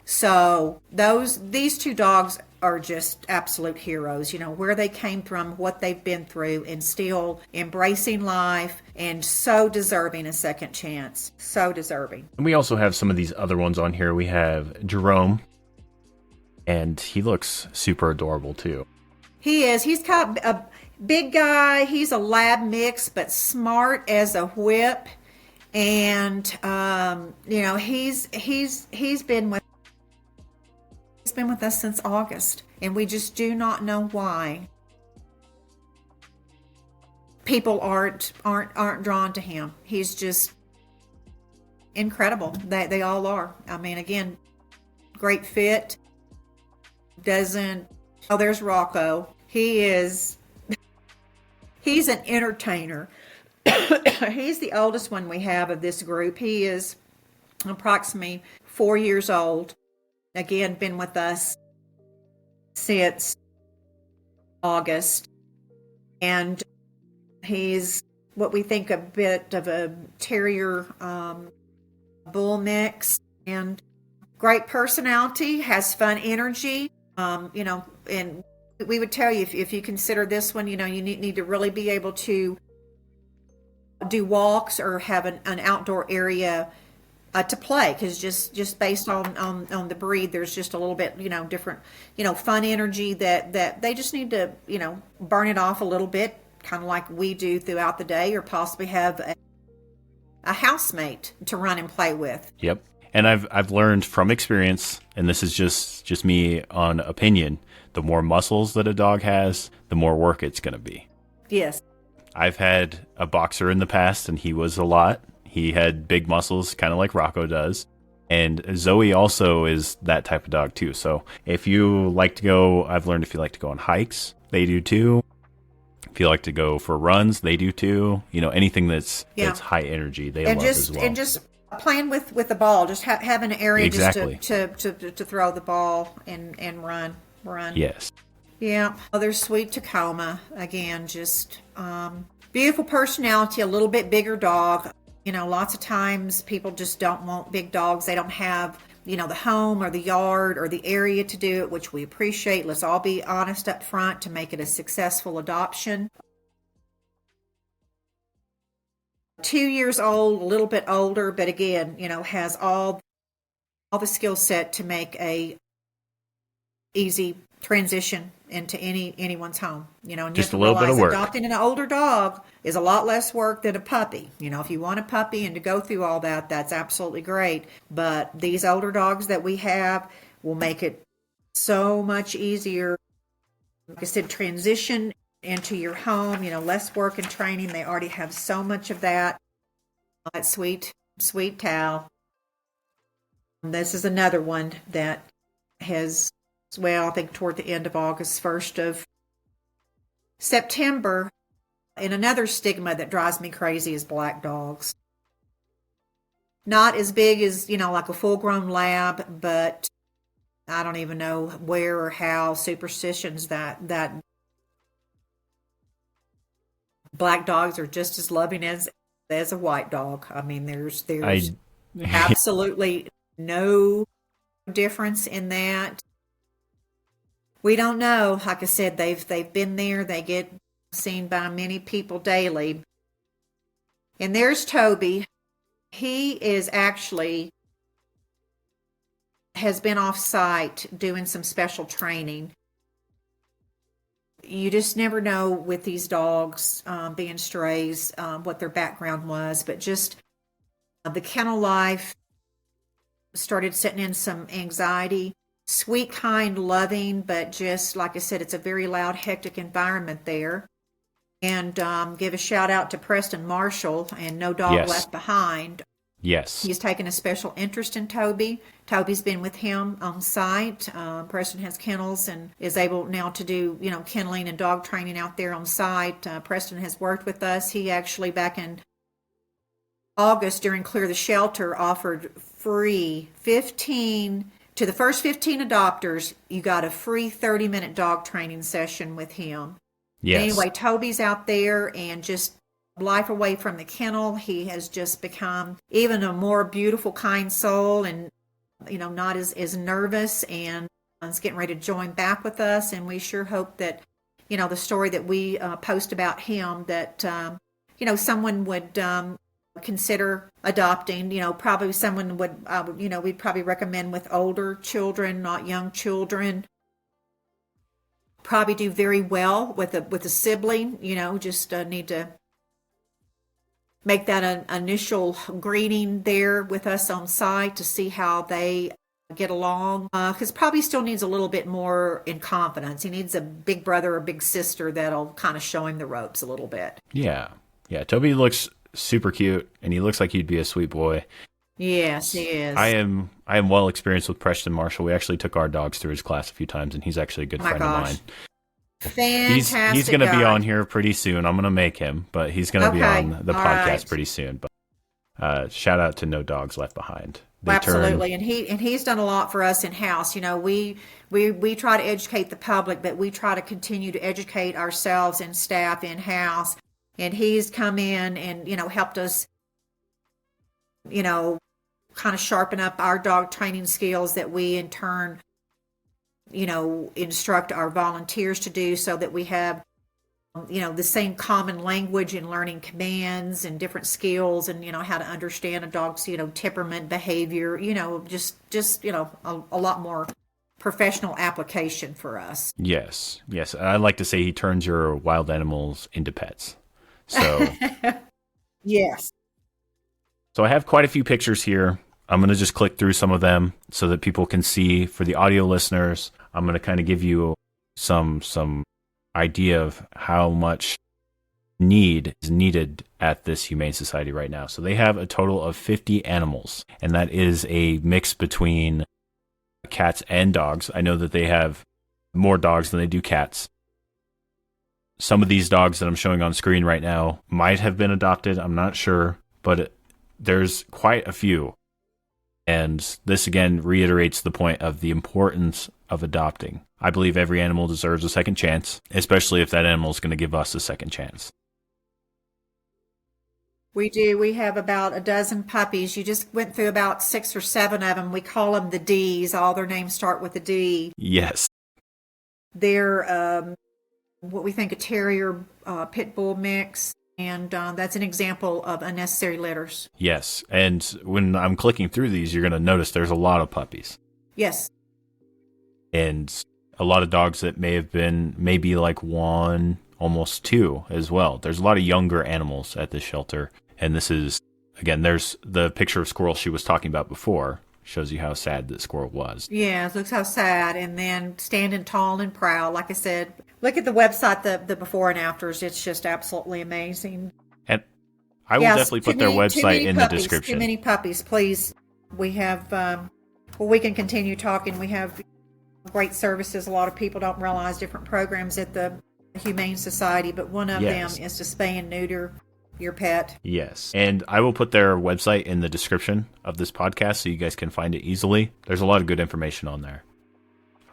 So these two dogs are just absolute heroes, where they came from, what they've been through, and still embracing life and so deserving a second chance. So deserving. And we also have some of these other ones on here. We have Jerome, and he looks super adorable too. He is. He's got a big guy. He's a lab mix, but smart as a whip. And he's been with us since August, and we just do not know why people aren't drawn to him. He's just incredible. They all are. I mean, again, great fit. There's Rocco. He's an entertainer. He's the oldest one we have of this group. He is approximately 4 years old. Again, been with us since August. And he's what we think a bit of a terrier bull mix, and great personality, has fun energy. And we would tell you, if you consider this one, you need to really be able to do walks or have an outdoor area to play, because just based on the breed, there's just a little bit different fun energy that they just need to burn it off a little bit, kind of like we do throughout the day, or possibly have a housemate to run and play with. Yep. And I've learned from experience, and this is just me on opinion, the more muscles that a dog has, the more work it's going to be. Yes. I've had a boxer in the past, and he was a lot. He had big muscles, kind of like Rocco does. And Zoe also is that type of dog too. So if you like to go, I've learned if you like to go on hikes, they do too. If you like to go for runs, they do too. Anything that's high energy, they love as well. And just playing with the ball, just have an area exactly. just to throw the ball and run. Yes. Yeah. There's sweet Tacoma. Again, just beautiful personality, a little bit bigger dog. Lots of times people just don't want big dogs. They don't have, the home or the yard or the area to do it, which we appreciate. Let's all be honest up front to make it a successful adoption. 2 years old, a little bit older, but again, has all the skill set to make a easy transition into anyone's home. And just a little bit of work. Adopting an older dog is a lot less work than a puppy. If you want a puppy and to go through all that, that's absolutely great. But these older dogs that we have will make it so much easier. Like I said, transition into your home, less work and training. They already have so much of that. That sweet Tal. This is another one that has, I think toward the end of August, 1st of September. And another stigma that drives me crazy is black dogs. Not as big as, like a full-grown lab, but I don't even know where or how superstitions that black dogs are just as loving as a white dog. I mean, there's absolutely no difference in that. We don't know. Like I said, they've been there. They get seen by many people daily. And there's Toby. He is actually has been off site doing some special training. You just never know with these dogs being strays what their background was, but just the kennel life started setting in some anxiety. Sweet, kind, loving, but just like I said, it's a very loud, hectic environment there. And give a shout out to Preston Marshall and No Dog Yes. Left Behind. Yes. He's taken a special interest in Toby. Toby's been with him on site. Preston has kennels and is able now to do, kenneling and dog training out there on site. Preston has worked with us. He actually, back in August during Clear the Shelter, offered free 15 to the first 15 adopters. You got a free 30-minute dog training session with him. Yes. Anyway, Toby's out there and just life away from the kennel. He has just become even a more beautiful, kind soul, and not as nervous, and is getting ready to join back with us. And we sure hope that the story that we post about him, that someone would consider adopting. Probably someone would we'd probably recommend with older children, not young children. Probably do very well with a sibling. Just need to make that an initial greeting there with us on site to see how they get along. Because probably still needs a little bit more in confidence. He needs a big brother or big sister that'll kind of show him the ropes a little bit. Yeah. Toby looks super cute, and he looks like he'd be a sweet boy. Yes, he is. I am well experienced with Preston Marshall. We actually took our dogs through his class a few times, and he's actually a good friend of mine. Fantastic. He's going to be on here pretty soon. I'm going to make him, but he's going to be on the podcast pretty soon. But shout out to No Dogs Left Behind. Absolutely, and he's done a lot for us in house. We try to educate the public, but we try to continue to educate ourselves and staff in house. And he's come in and helped us, kind of sharpen up our dog training skills that we in turn, instruct our volunteers to do, so that we have, the same common language in learning commands and different skills, and, how to understand a dog's, temperament, behavior, just a lot more professional application for us. Yes. I like to say he turns your wild animals into pets. So, yes. So I have quite a few pictures here. I'm going to just click through some of them so that people can see. For the audio listeners, I'm going to kind of give you some idea of how much need is needed at this Humane Society right now. So they have a total of 50 animals, and that is a mix between cats and dogs. I know that they have more dogs than they do cats. Some of these dogs that I'm showing on screen right now might have been adopted. I'm not sure, but there's quite a few. And this again reiterates the point of the importance of adopting. I believe every animal deserves a second chance, especially if that animal is going to give us a second chance. We do. We have about a dozen puppies. You just went through about 6 or 7 of them. We call them the Ds. All their names start with a D. Yes. They're what we think a terrier pit bull mix. And that's an example of unnecessary litters. Yes. And when I'm clicking through these, you're going to notice there's a lot of puppies. Yes. And a lot of dogs that may have been maybe like 1, almost 2 as well. There's a lot of younger animals at this shelter. And this is, again, there's the picture of squirrel she was talking about before. Shows you how sad that squirrel was. Yeah, it looks how sad. And then standing tall and proud. Like I said, look at the website, the before and afters. It's just absolutely amazing. And I will definitely put their website in the description. Too many puppies, please. We have, we can continue talking. We have great services. A lot of people don't realize different programs at the Humane Society, but one of them is to spay and neuter your pet. Yes. And I will put their website in the description of this podcast so you guys can find it easily. There's a lot of good information on there.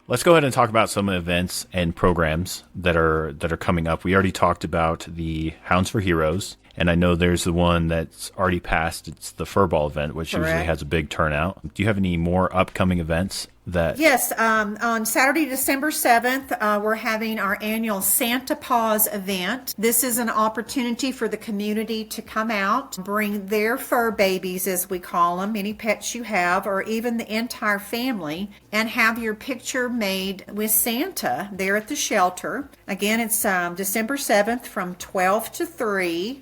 Let's go ahead and talk about some events and programs that are coming up. We already talked about the Hounds for Heroes, and I know there's the one that's already passed. It's the Furball event, which usually has a big turnout. Do you have any more upcoming events? Yes, on Saturday, December 7th, we're having our annual Santa Paws event. This is an opportunity for the community to come out, bring their fur babies, as we call them, any pets you have, or even the entire family, and have your picture made with Santa there at the shelter. Again, it's December 7th from 12 to 3.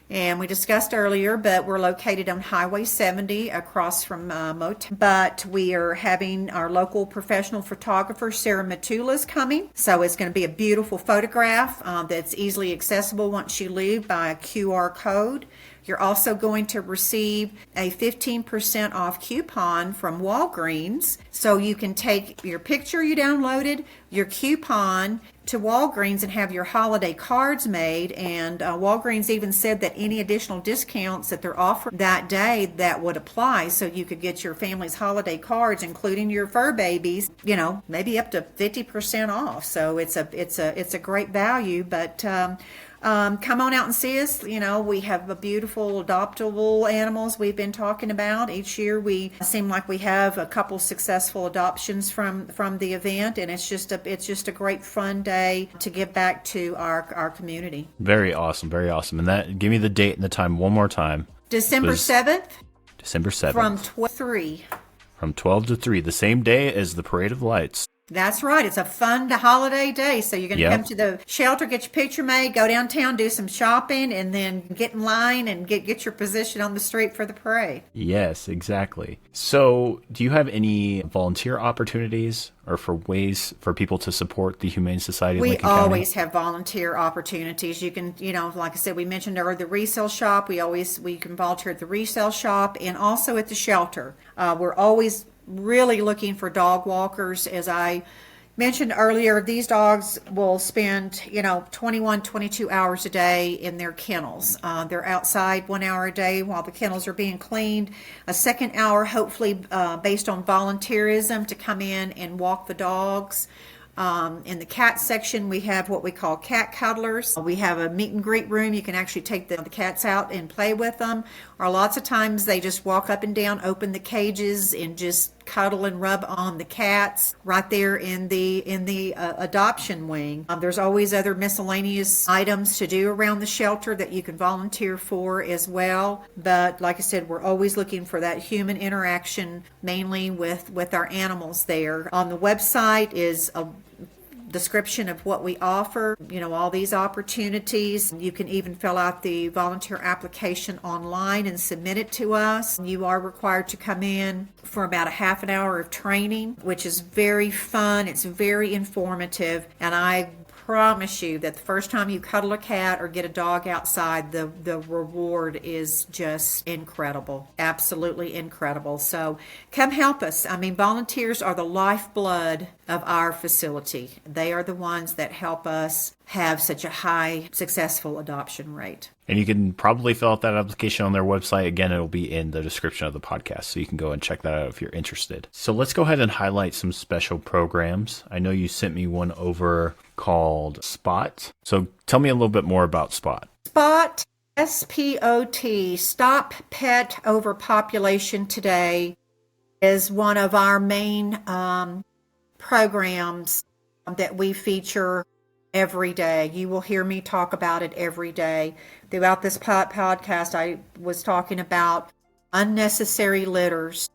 And we discussed earlier, but we're located on Highway 70 across from Motown. But we are having our local professional photographer, Sarah Matula's coming. So it's going to be a beautiful photograph that's easily accessible once you leave by a QR code. You're also going to receive a 15% off coupon from Walgreens. So you can take your picture you downloaded, your coupon to Walgreens and have your holiday cards made. And Walgreens even said that any additional discounts that they're offering that day, that would apply. So you could get your family's holiday cards, including your fur babies, maybe up to 50% off. So it's a great value. But come on out and see us. We have a beautiful adoptable animals we've been talking about. Each year we seem like we have a couple successful adoptions from the event, and it's just a great fun day to give back to our community. Very awesome, very awesome. And give me the date and the time one more time. December 7th. December 7th. From 12 to 3. From 12 to 3, the same day as the Parade of Lights. That's right. It's a fun holiday day. So you're going to come to the shelter, get your picture made, go downtown, do some shopping, and then get in line and get your position on the street for the parade. Yes, exactly. So do you have any volunteer opportunities or for ways for people to support the Humane Society in Lincoln County? We always have volunteer opportunities. You can, like I said, we mentioned earlier the resale shop. We can volunteer at the resale shop and also at the shelter. We're always really looking for dog walkers. As I mentioned earlier, these dogs will spend 21, 22 hours a day in their kennels. They're outside 1 hour a day while the kennels are being cleaned, a second hour hopefully based on volunteerism to come in and walk the dogs. In the cat section, we have what we call cat cuddlers. We have a meet and greet room. You can actually take the cats out and play with them. Or lots of times they just walk up and down, open the cages, and just cuddle and rub on the cats right there in the adoption wing. There's always other miscellaneous items to do around the shelter that you can volunteer for as well. But like I said, we're always looking for that human interaction, mainly with our animals there. On the website is a description of what we offer, all these opportunities. You can even fill out the volunteer application online and submit it to us. You are required to come in for about a half an hour of training, which is very fun. It's very informative, and I promise you that the first time you cuddle a cat or get a dog outside, the reward is just incredible. Absolutely incredible. So come help us. Volunteers are the lifeblood of our facility. They are the ones that help us have such a high successful adoption rate. And you can probably fill out that application on their website. Again, it'll be in the description of the podcast, so you can go and check that out if you're interested. So let's go ahead and highlight some special programs. I know you sent me one over called Spot. So tell me a little bit more about Spot. Spot, S-P-O-T, Stop Pet Overpopulation Today, is one of our main programs that we feature every day. You will hear me talk about it every day. Throughout this podcast, I was talking about unnecessary litters,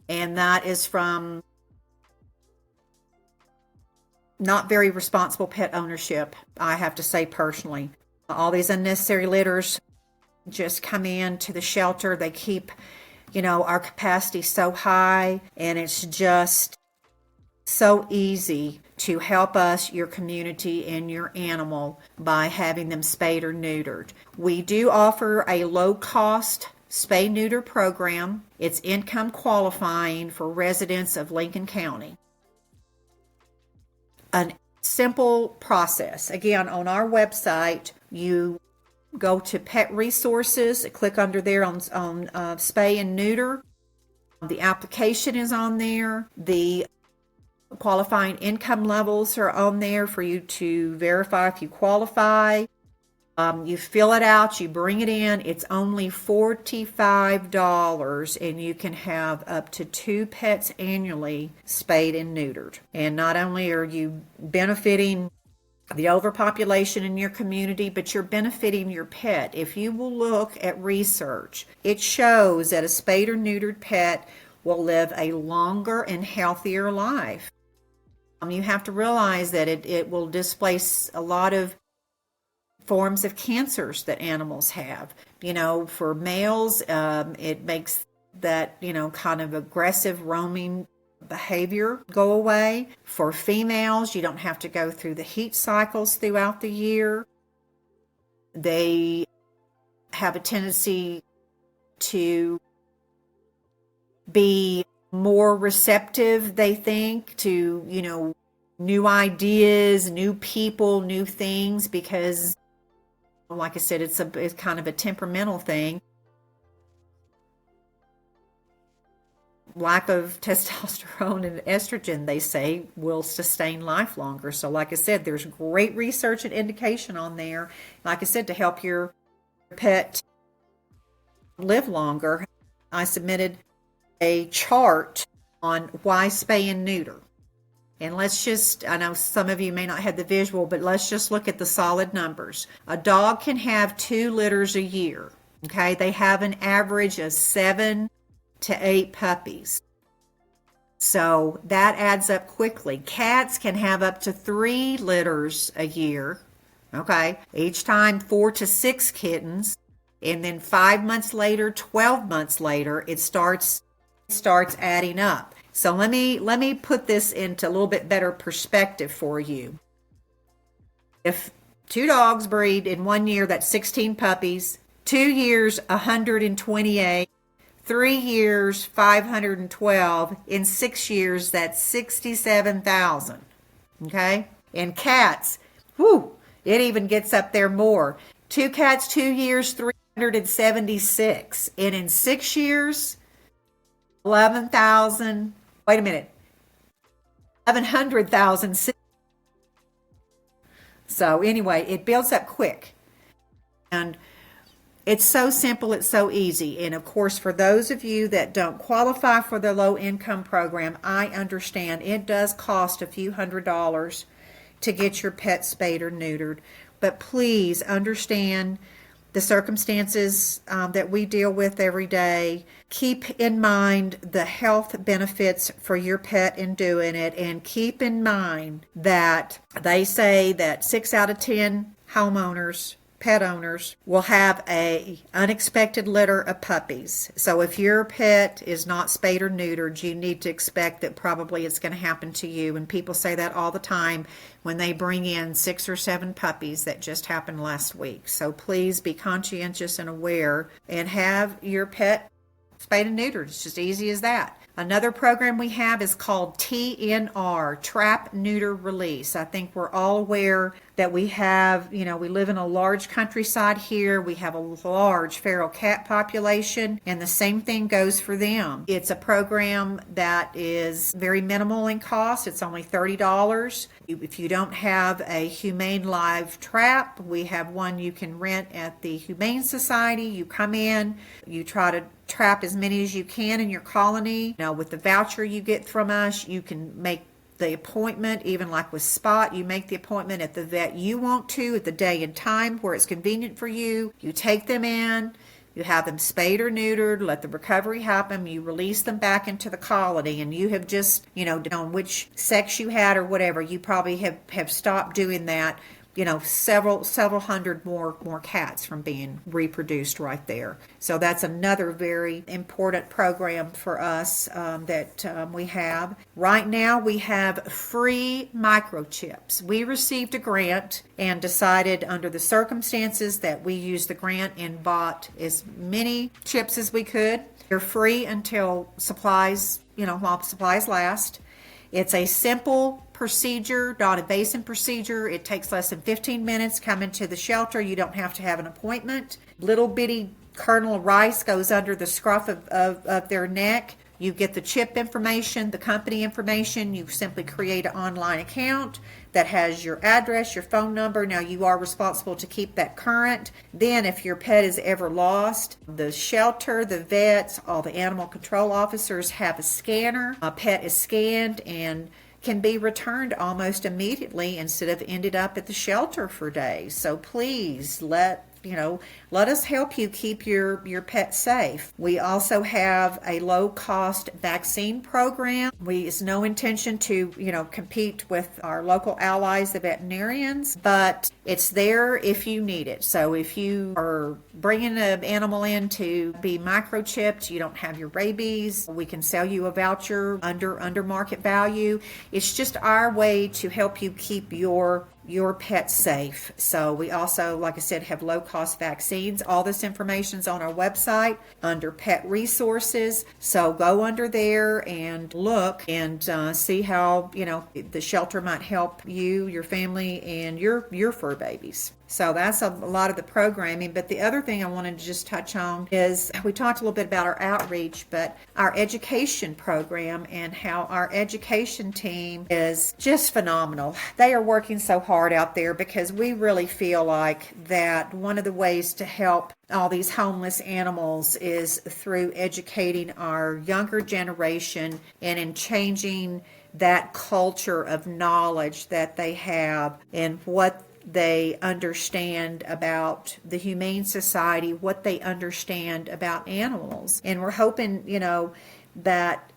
and that is from not very responsible pet ownership, I have to say personally. All these unnecessary litters just come in to the shelter. They keep, our capacity so high, and it's just so easy to help us, your community, and your animal by having them spayed or neutered. We do offer a low-cost spay-neuter program. It's income qualifying for residents of Lincoln County. A simple process. Again, on our website, you go to Pet Resources, click under there on spay and neuter. The application is on there. The qualifying income levels are on there for you to verify if you qualify. You fill it out, you bring it in. It's only $45, and you can have up to 2 pets annually spayed and neutered. And not only are you benefiting the overpopulation in your community, but you're benefiting your pet. If you will look at research, it shows that a spayed or neutered pet will live a longer and healthier life. You have to realize that it will displace a lot of forms of cancers that animals have. For males, it makes that, kind of aggressive roaming behavior go away. For females, you don't have to go through the heat cycles throughout the year. They have a tendency to be more receptive, they think, to, new ideas, new people, new things, because, like I said, it's kind of a temperamental thing. Lack of testosterone and estrogen, they say, will sustain life longer. So like I said, there's great research and indication on there, like I said, to help your pet live longer. I submitted a chart on why spay and neuter. And I know some of you may not have the visual, but let's just look at the solid numbers. A dog can have 2 litters a year. Okay, they have an average of 7 to 8 puppies. So that adds up quickly. Cats can have up to 3 litters a year. Okay, each time 4 to 6 kittens. And then 5 months later, 12 months later, it starts adding up. So let me put this into a little bit better perspective for you. If 2 dogs breed in 1 year, that's 16 puppies. 2 years, 128. 3 years, 512. In 6 years, that's 67,000. Okay? And cats, it even gets up there more. 2 cats, 2 years, 376. And in 6 years, 11,000. Wait a minute. 1,100,000. So anyway, it builds up quick. And it's so simple, it's so easy. And of course, for those of you that don't qualify for the low income program, I understand it does cost a few $100s to get your pet spayed or neutered. But please understand the circumstances that we deal with every day. Keep in mind the health benefits for your pet in doing it, and keep in mind that they say that 6 out of 10 homeowners, pet owners, will have a unexpected litter of puppies. So if your pet is not spayed or neutered, you need to expect that probably it's going to happen to you. And people say that all the time when they bring in 6 or 7 puppies that just happened last week. So please be conscientious and aware and have your pet spayed and neutered. It's just easy as that. Another program we have is called TNR, Trap-Neuter-Release. I think we're all aware that we have, we live in a large countryside here. We have a large feral cat population, and the same thing goes for them. It's a program that is very minimal in cost. It's only $30. If you don't have a Humane live trap, we have one you can rent at the Humane Society. You come in, you try to trap as many as you can in your colony. Now, with the voucher you get from us, you can make the appointment, even like with Spot, you make the appointment at the vet you want to, at the day and time where it's convenient for you. You take them in, you have them spayed or neutered, let the recovery happen, you release them back into the colony, and you have just, depending on which sex you had or whatever, you probably have stopped doing that. Several hundred more cats from being reproduced right there. So that's another very important program for us that we have. Right now we have free microchips. We received a grant and decided under the circumstances that we use the grant and bought as many chips as we could. They're free until supplies, while supplies last. It's a simple procedure, not invasive procedure. It takes less than 15 minutes. Come into the shelter. You don't have to have an appointment. Little bitty kernel of rice goes under the scruff of their neck. You get the chip information, the company information. You simply create an online account that has your address, your phone number. Now you are responsible to keep that current. Then if your pet is ever lost, the shelter, the vets, all the animal control officers have a scanner. A pet is scanned and can be returned almost immediately instead of ended up at the shelter for days. So please let let us help you keep your pet safe. We also have a low-cost vaccine program. It's no intention to, compete with our local allies, the veterinarians, but it's there if you need it. So if you are bringing an animal in to be microchipped, you don't have your rabies, we can sell you a voucher under market value. It's just our way to help you keep your pet safe. So we also, like I said, have low-cost vaccines. All this information's on our website under Pet Resources. So go under there and look and see how, the shelter might help you, your family, and your fur babies. So that's a lot of the programming. But the other thing I wanted to just touch on is we talked a little bit about our outreach, but our education program and how our education team is just phenomenal. They are working so hard out there because we really feel like that one of the ways to help all these homeless animals is through educating our younger generation and in changing that culture of knowledge that they have and what they understand about the Humane Society, what they understand about animals. And we're hoping, that,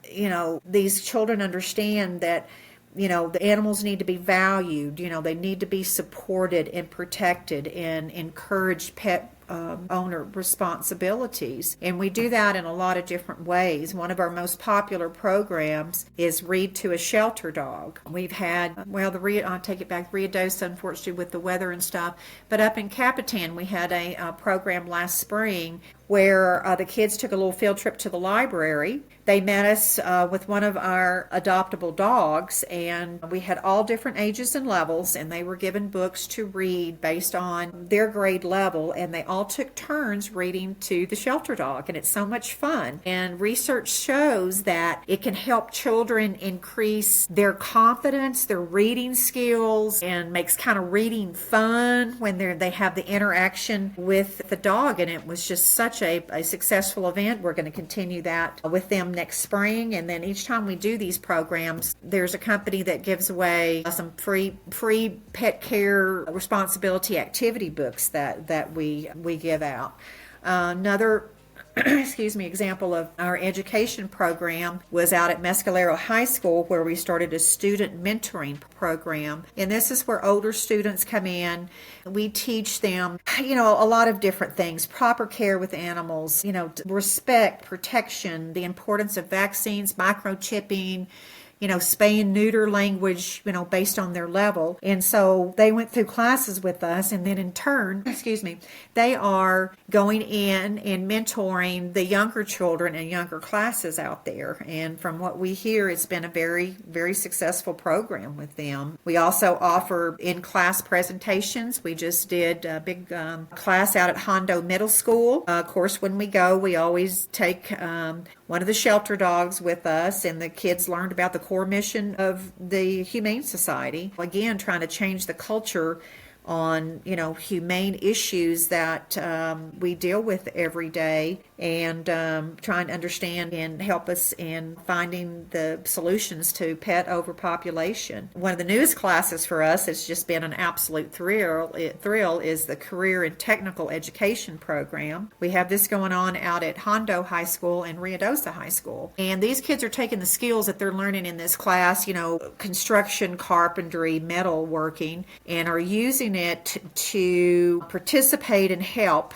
these children understand that, the animals need to be valued, they need to be supported and protected and encouraged pet owner responsibilities. And we do that in a lot of different ways. One of our most popular programs is Read to a Shelter Dog. We've had, I'll take it back, Riadosa, unfortunately, with the weather and stuff. But up in Capitan, we had a program last spring where the kids took a little field trip to the library. They met us with one of our adoptable dogs, and we had all different ages and levels, and they were given books to read based on their grade level, and they all took turns reading to the shelter dog, and it's so much fun. And research shows that it can help children increase their confidence, their reading skills, and makes kind of reading fun when they have the interaction with the dog, and it was just such a successful event. We're going to continue that with them next spring, and then each time we do these programs, there's a company that gives away some free pet care responsibility activity books that we give out. Another example of our education program was out at Mescalero High School, where we started a student mentoring program. And this is where older students come in. We teach them, a lot of different things, proper care with animals, respect, protection, the importance of vaccines, microchipping, spay and neuter language, based on their level. And so they went through classes with us, and then in turn, they are going in and mentoring the younger children and younger classes out there. And from what we hear, it's been a very, very successful program with them. We also offer in-class presentations. We just did a big class out at Hondo Middle School. Of course, when we go, we always take one of the shelter dogs with us, and the kids learned about the core mission of the Humane Society. Again, trying to change the culture on, humane issues that we deal with every day, and trying to understand and help us in finding the solutions to pet overpopulation. One of the newest classes for us has just been an absolute thrill is the Career and Technical Education Program. We have this going on out at Hondo High School and Riadosa High School. And these kids are taking the skills that they're learning in this class, construction, carpentry, metal working, and are using it to participate and help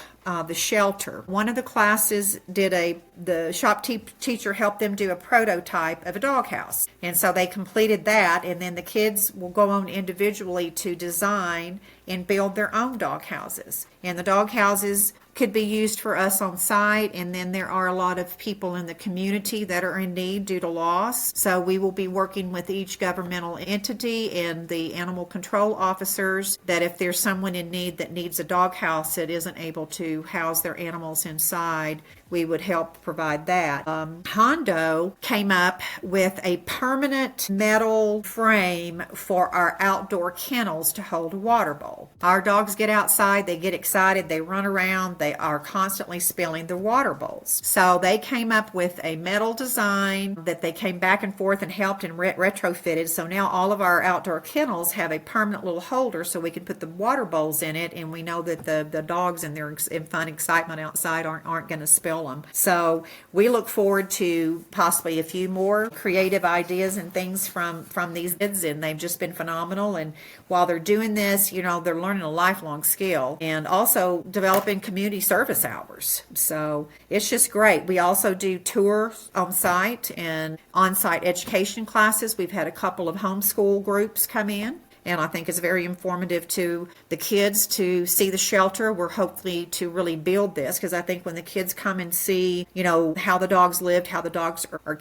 the shelter. One of the classes the shop teacher helped them do a prototype of a doghouse. And so they completed that, and then the kids will go on individually to design and build their own doghouses. And the doghouses could be used for us on site, and then there are a lot of people in the community that are in need due to loss. So we will be working with each governmental entity and the animal control officers that if there's someone in need that needs a doghouse that isn't able to house their animals inside, we would help provide that. Hondo came up with a permanent metal frame for our outdoor kennels to hold a water bowl. Our dogs get outside, they get excited, they run around, they are constantly spilling the water bowls. So they came up with a metal design that they came back and forth and helped and retrofitted. So now all of our outdoor kennels have a permanent little holder so we can put the water bowls in it, and we know that the dogs and their fun excitement outside aren't going to spill them. So we look forward to possibly a few more creative ideas and things from these kids, and they've just been phenomenal. And while they're doing this, you know, they're learning a lifelong skill and also developing community service hours. So it's just great. We also do tours on site and on-site education classes. We've had a couple of homeschool groups come in, and I think it's very informative to the kids to see the shelter. We're hopefully to really build this, because I think when the kids come and see, you know, how the dogs lived, how the dogs are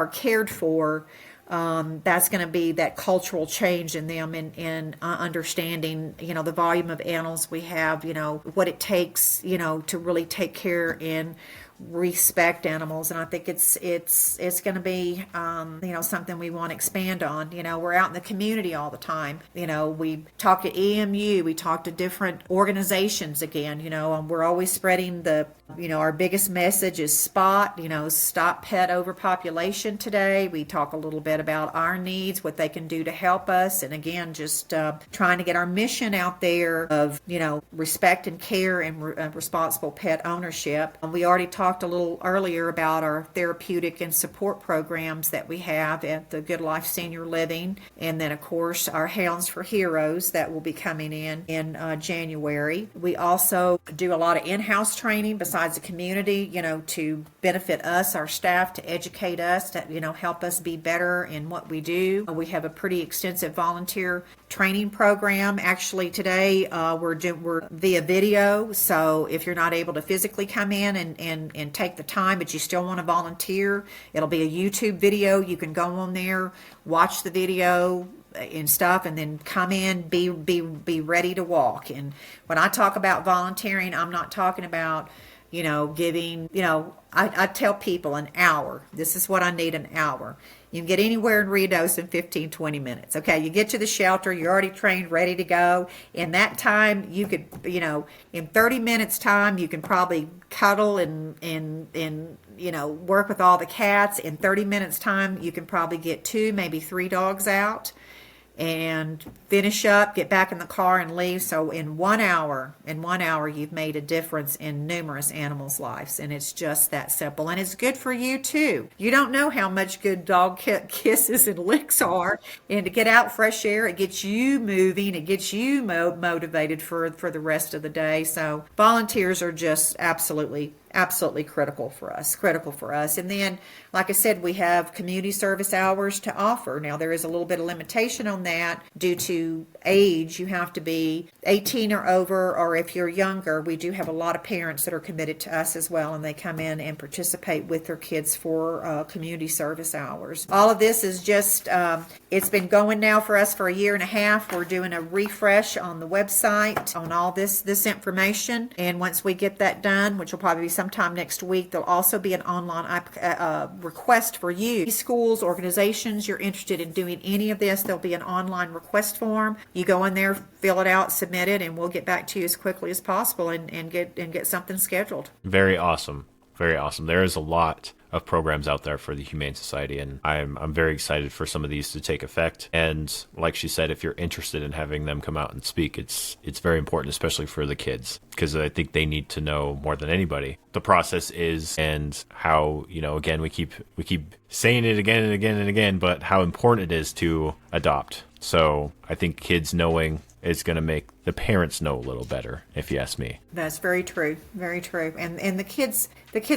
cared for, that's going to be that cultural change in them in understanding, you know, the volume of animals we have, you know, what it takes, you know, to really take care and respect animals. And I think it's going to be you know, something we want to expand on. You know, we're out in the community all the time. You know, we talk to EMU, we talk to different organizations again. You know, we're always spreading the, you know, our biggest message is stop pet overpopulation today. We talk a little bit about our needs, what they can do to help us, and again, just trying to get our mission out there of, you know, respect and care and responsible pet ownership. We already talked a little earlier about our therapeutic and support programs that we have at the Good Life Senior Living, and then of course our Hounds for Heroes that will be coming in January. We also do a lot of in-house training besides the community, you know, to benefit us, our staff, to educate us, to, you know, help us be better in what we do. We have a pretty extensive volunteer training program. Actually today we're via video, so if you're not able to physically come in and take the time, but you still want to volunteer, it'll be a YouTube video. You can go on there, watch the video and stuff, and then come in, be ready to walk. And when I talk about volunteering, I'm not talking about, you know, giving, you know, I tell people an hour. This is what I need, an hour. You can get anywhere in Rios in 15, 20 minutes. Okay, you get to the shelter, you're already trained, ready to go. In that time, you could, you know, in 30 minutes time, you can probably cuddle and you know, work with all the cats. In 30 minutes time, you can probably get 2, maybe 3 dogs out and finish up, get back in the car and leave. So in 1 hour, you've made a difference in numerous animals' lives. And it's just that simple. And it's good for you too. You don't know how much good dog kisses and licks are. And to get out fresh air, it gets you moving, it gets you motivated for the rest of the day. So volunteers are just absolutely critical for us. And then, like I said, we have community service hours to offer. Now, there is a little bit of limitation on that due to age. You have to be 18 or over, or if you're younger, we do have a lot of parents that are committed to us as well, and they come in and participate with their kids for community service hours. All of this is just, it's been going now for us for a year and a half. We're doing a refresh on the website on all this information, and once we get that done, which will probably be sometime next week, there'll also be an online request for you. Schools, organizations, you're interested in doing any of this, there'll be an online request form. You go in there, fill it out, submit it, and we'll get back to you as quickly as possible and get something scheduled. Very awesome. Very awesome. There is a lot of programs out there for the Humane Society, and I'm very excited for some of these to take effect. And like she said, if you're interested in having them come out and speak, it's very important, especially for the kids, because I think they need to know more than anybody the process is, and how, you know, again, we keep saying it again and again and again, but how important it is to adopt. So I think kids knowing is going to make the parents know a little better, if you ask me. That's very true. Very true. And the kids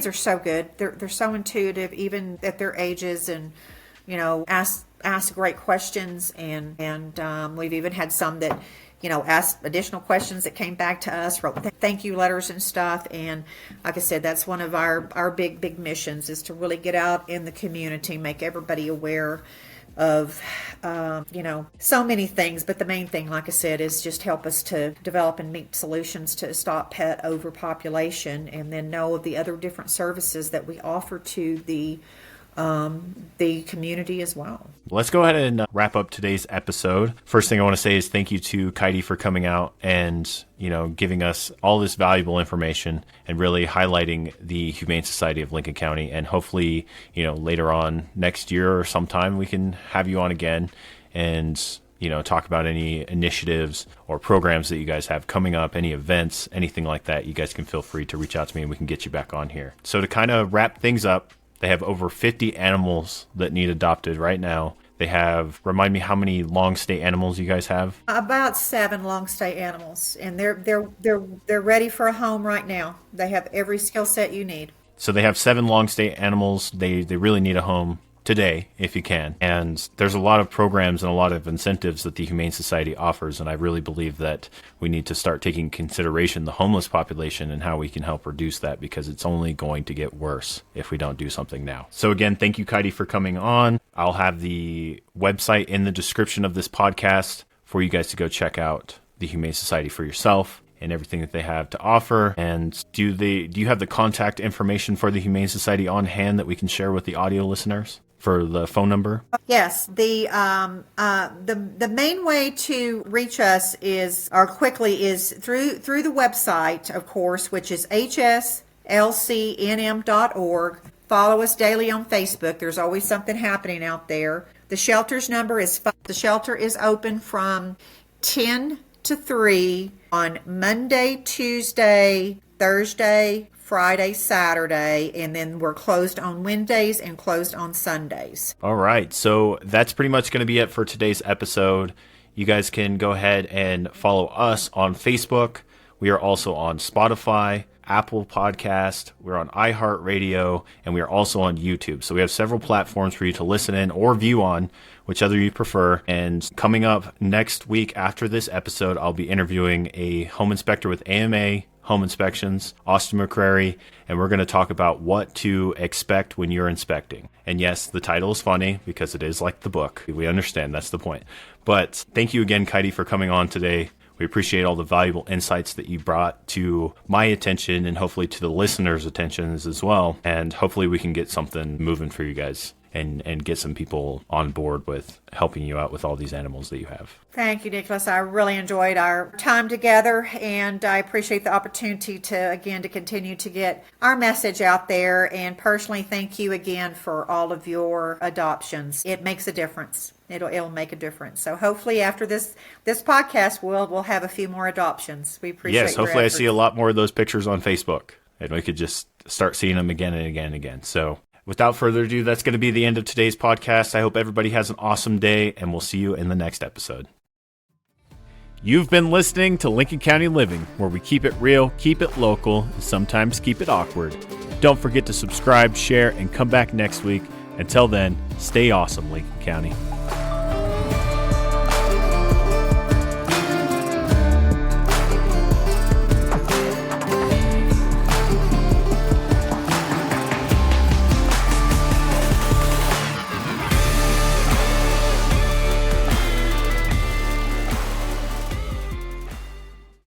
are so good. They're so intuitive, even at their ages, and, you know, ask great questions. And we've even had some that, you know, asked additional questions that came back to us, wrote thank you letters and stuff. And like I said, that's one of our big missions, is to really get out in the community, make everybody aware so many things. But the main thing, like I said, is just help us to develop and meet solutions to stop pet overpopulation, and then know of the other different services that we offer to the community as well. Let's go ahead and wrap up today's episode. First thing I want to say is thank you to Kidie for coming out and, giving us all this valuable information and really highlighting the Humane Society of Lincoln County. And hopefully, later on next year or sometime we can have you on again and, talk about any initiatives or programs that you guys have coming up, any events, anything like that. You guys can feel free to reach out to me and we can get you back on here. So to kind of wrap things up, they have over 50 animals that need adopted right now. They have, remind me how many long stay animals you guys have? About 7 long stay animals, and they're ready for a home right now. They have every skill set you need. So they have 7 long stay animals. They really need a home today if you can. And there's a lot of programs and a lot of incentives that the Humane Society offers, and I really believe that we need to start taking consideration the homeless population and how we can help reduce that, because it's only going to get worse if we don't do something now. So again, thank you, Kidie, for coming on. I'll have the website in the description of this podcast for you guys to go check out the Humane Society for yourself and everything that they have to offer. And do you have the contact information for the Humane Society on hand that we can share with the audio listeners for the phone number? Yes, the main way to reach us is through the website, of course, which is hslcnm.org. Follow us daily on Facebook. There's always something happening out there. The shelter is open from 10 to 3 on Monday, Tuesday, Thursday, Friday, Saturday, and then we're closed on Wednesdays and closed on Sundays. All right. So that's pretty much going to be it for today's episode. You guys can go ahead and follow us on Facebook. We are also on Spotify, Apple Podcast, we're on iHeartRadio, and we are also on YouTube. So we have several platforms for you to listen in or view on, whichever you prefer. And coming up next week after this episode, I'll be interviewing a home inspector with AMA Home Inspections, Austin McCrary, and we're going to talk about what to expect when you're inspecting. And yes, the title is funny because it is like the book. We understand, that's the point. But thank you again, Kidie, for coming on today. We appreciate all the valuable insights that you brought to my attention and hopefully to the listeners' attentions as well. And hopefully we can get something moving for you guys and get some people on board with helping you out with all these animals that you have. Thank you, Nicholas. I really enjoyed our time together, and I appreciate the opportunity to continue to get our message out there. And personally, thank you again for all of your adoptions. It makes a difference. It'll make a difference. So hopefully after this podcast, we'll have a few more adoptions. We appreciate Yes, hopefully your I see a lot more of those pictures on Facebook, and we could just start seeing them again and again and again. So without further ado, that's going to be the end of today's podcast. I hope everybody has an awesome day, and we'll see you in the next episode. You've been listening to Lincoln County Living, where we keep it real, keep it local, and sometimes keep it awkward. Don't forget to subscribe, share, and come back next week. Until then, stay awesome, Lincoln County.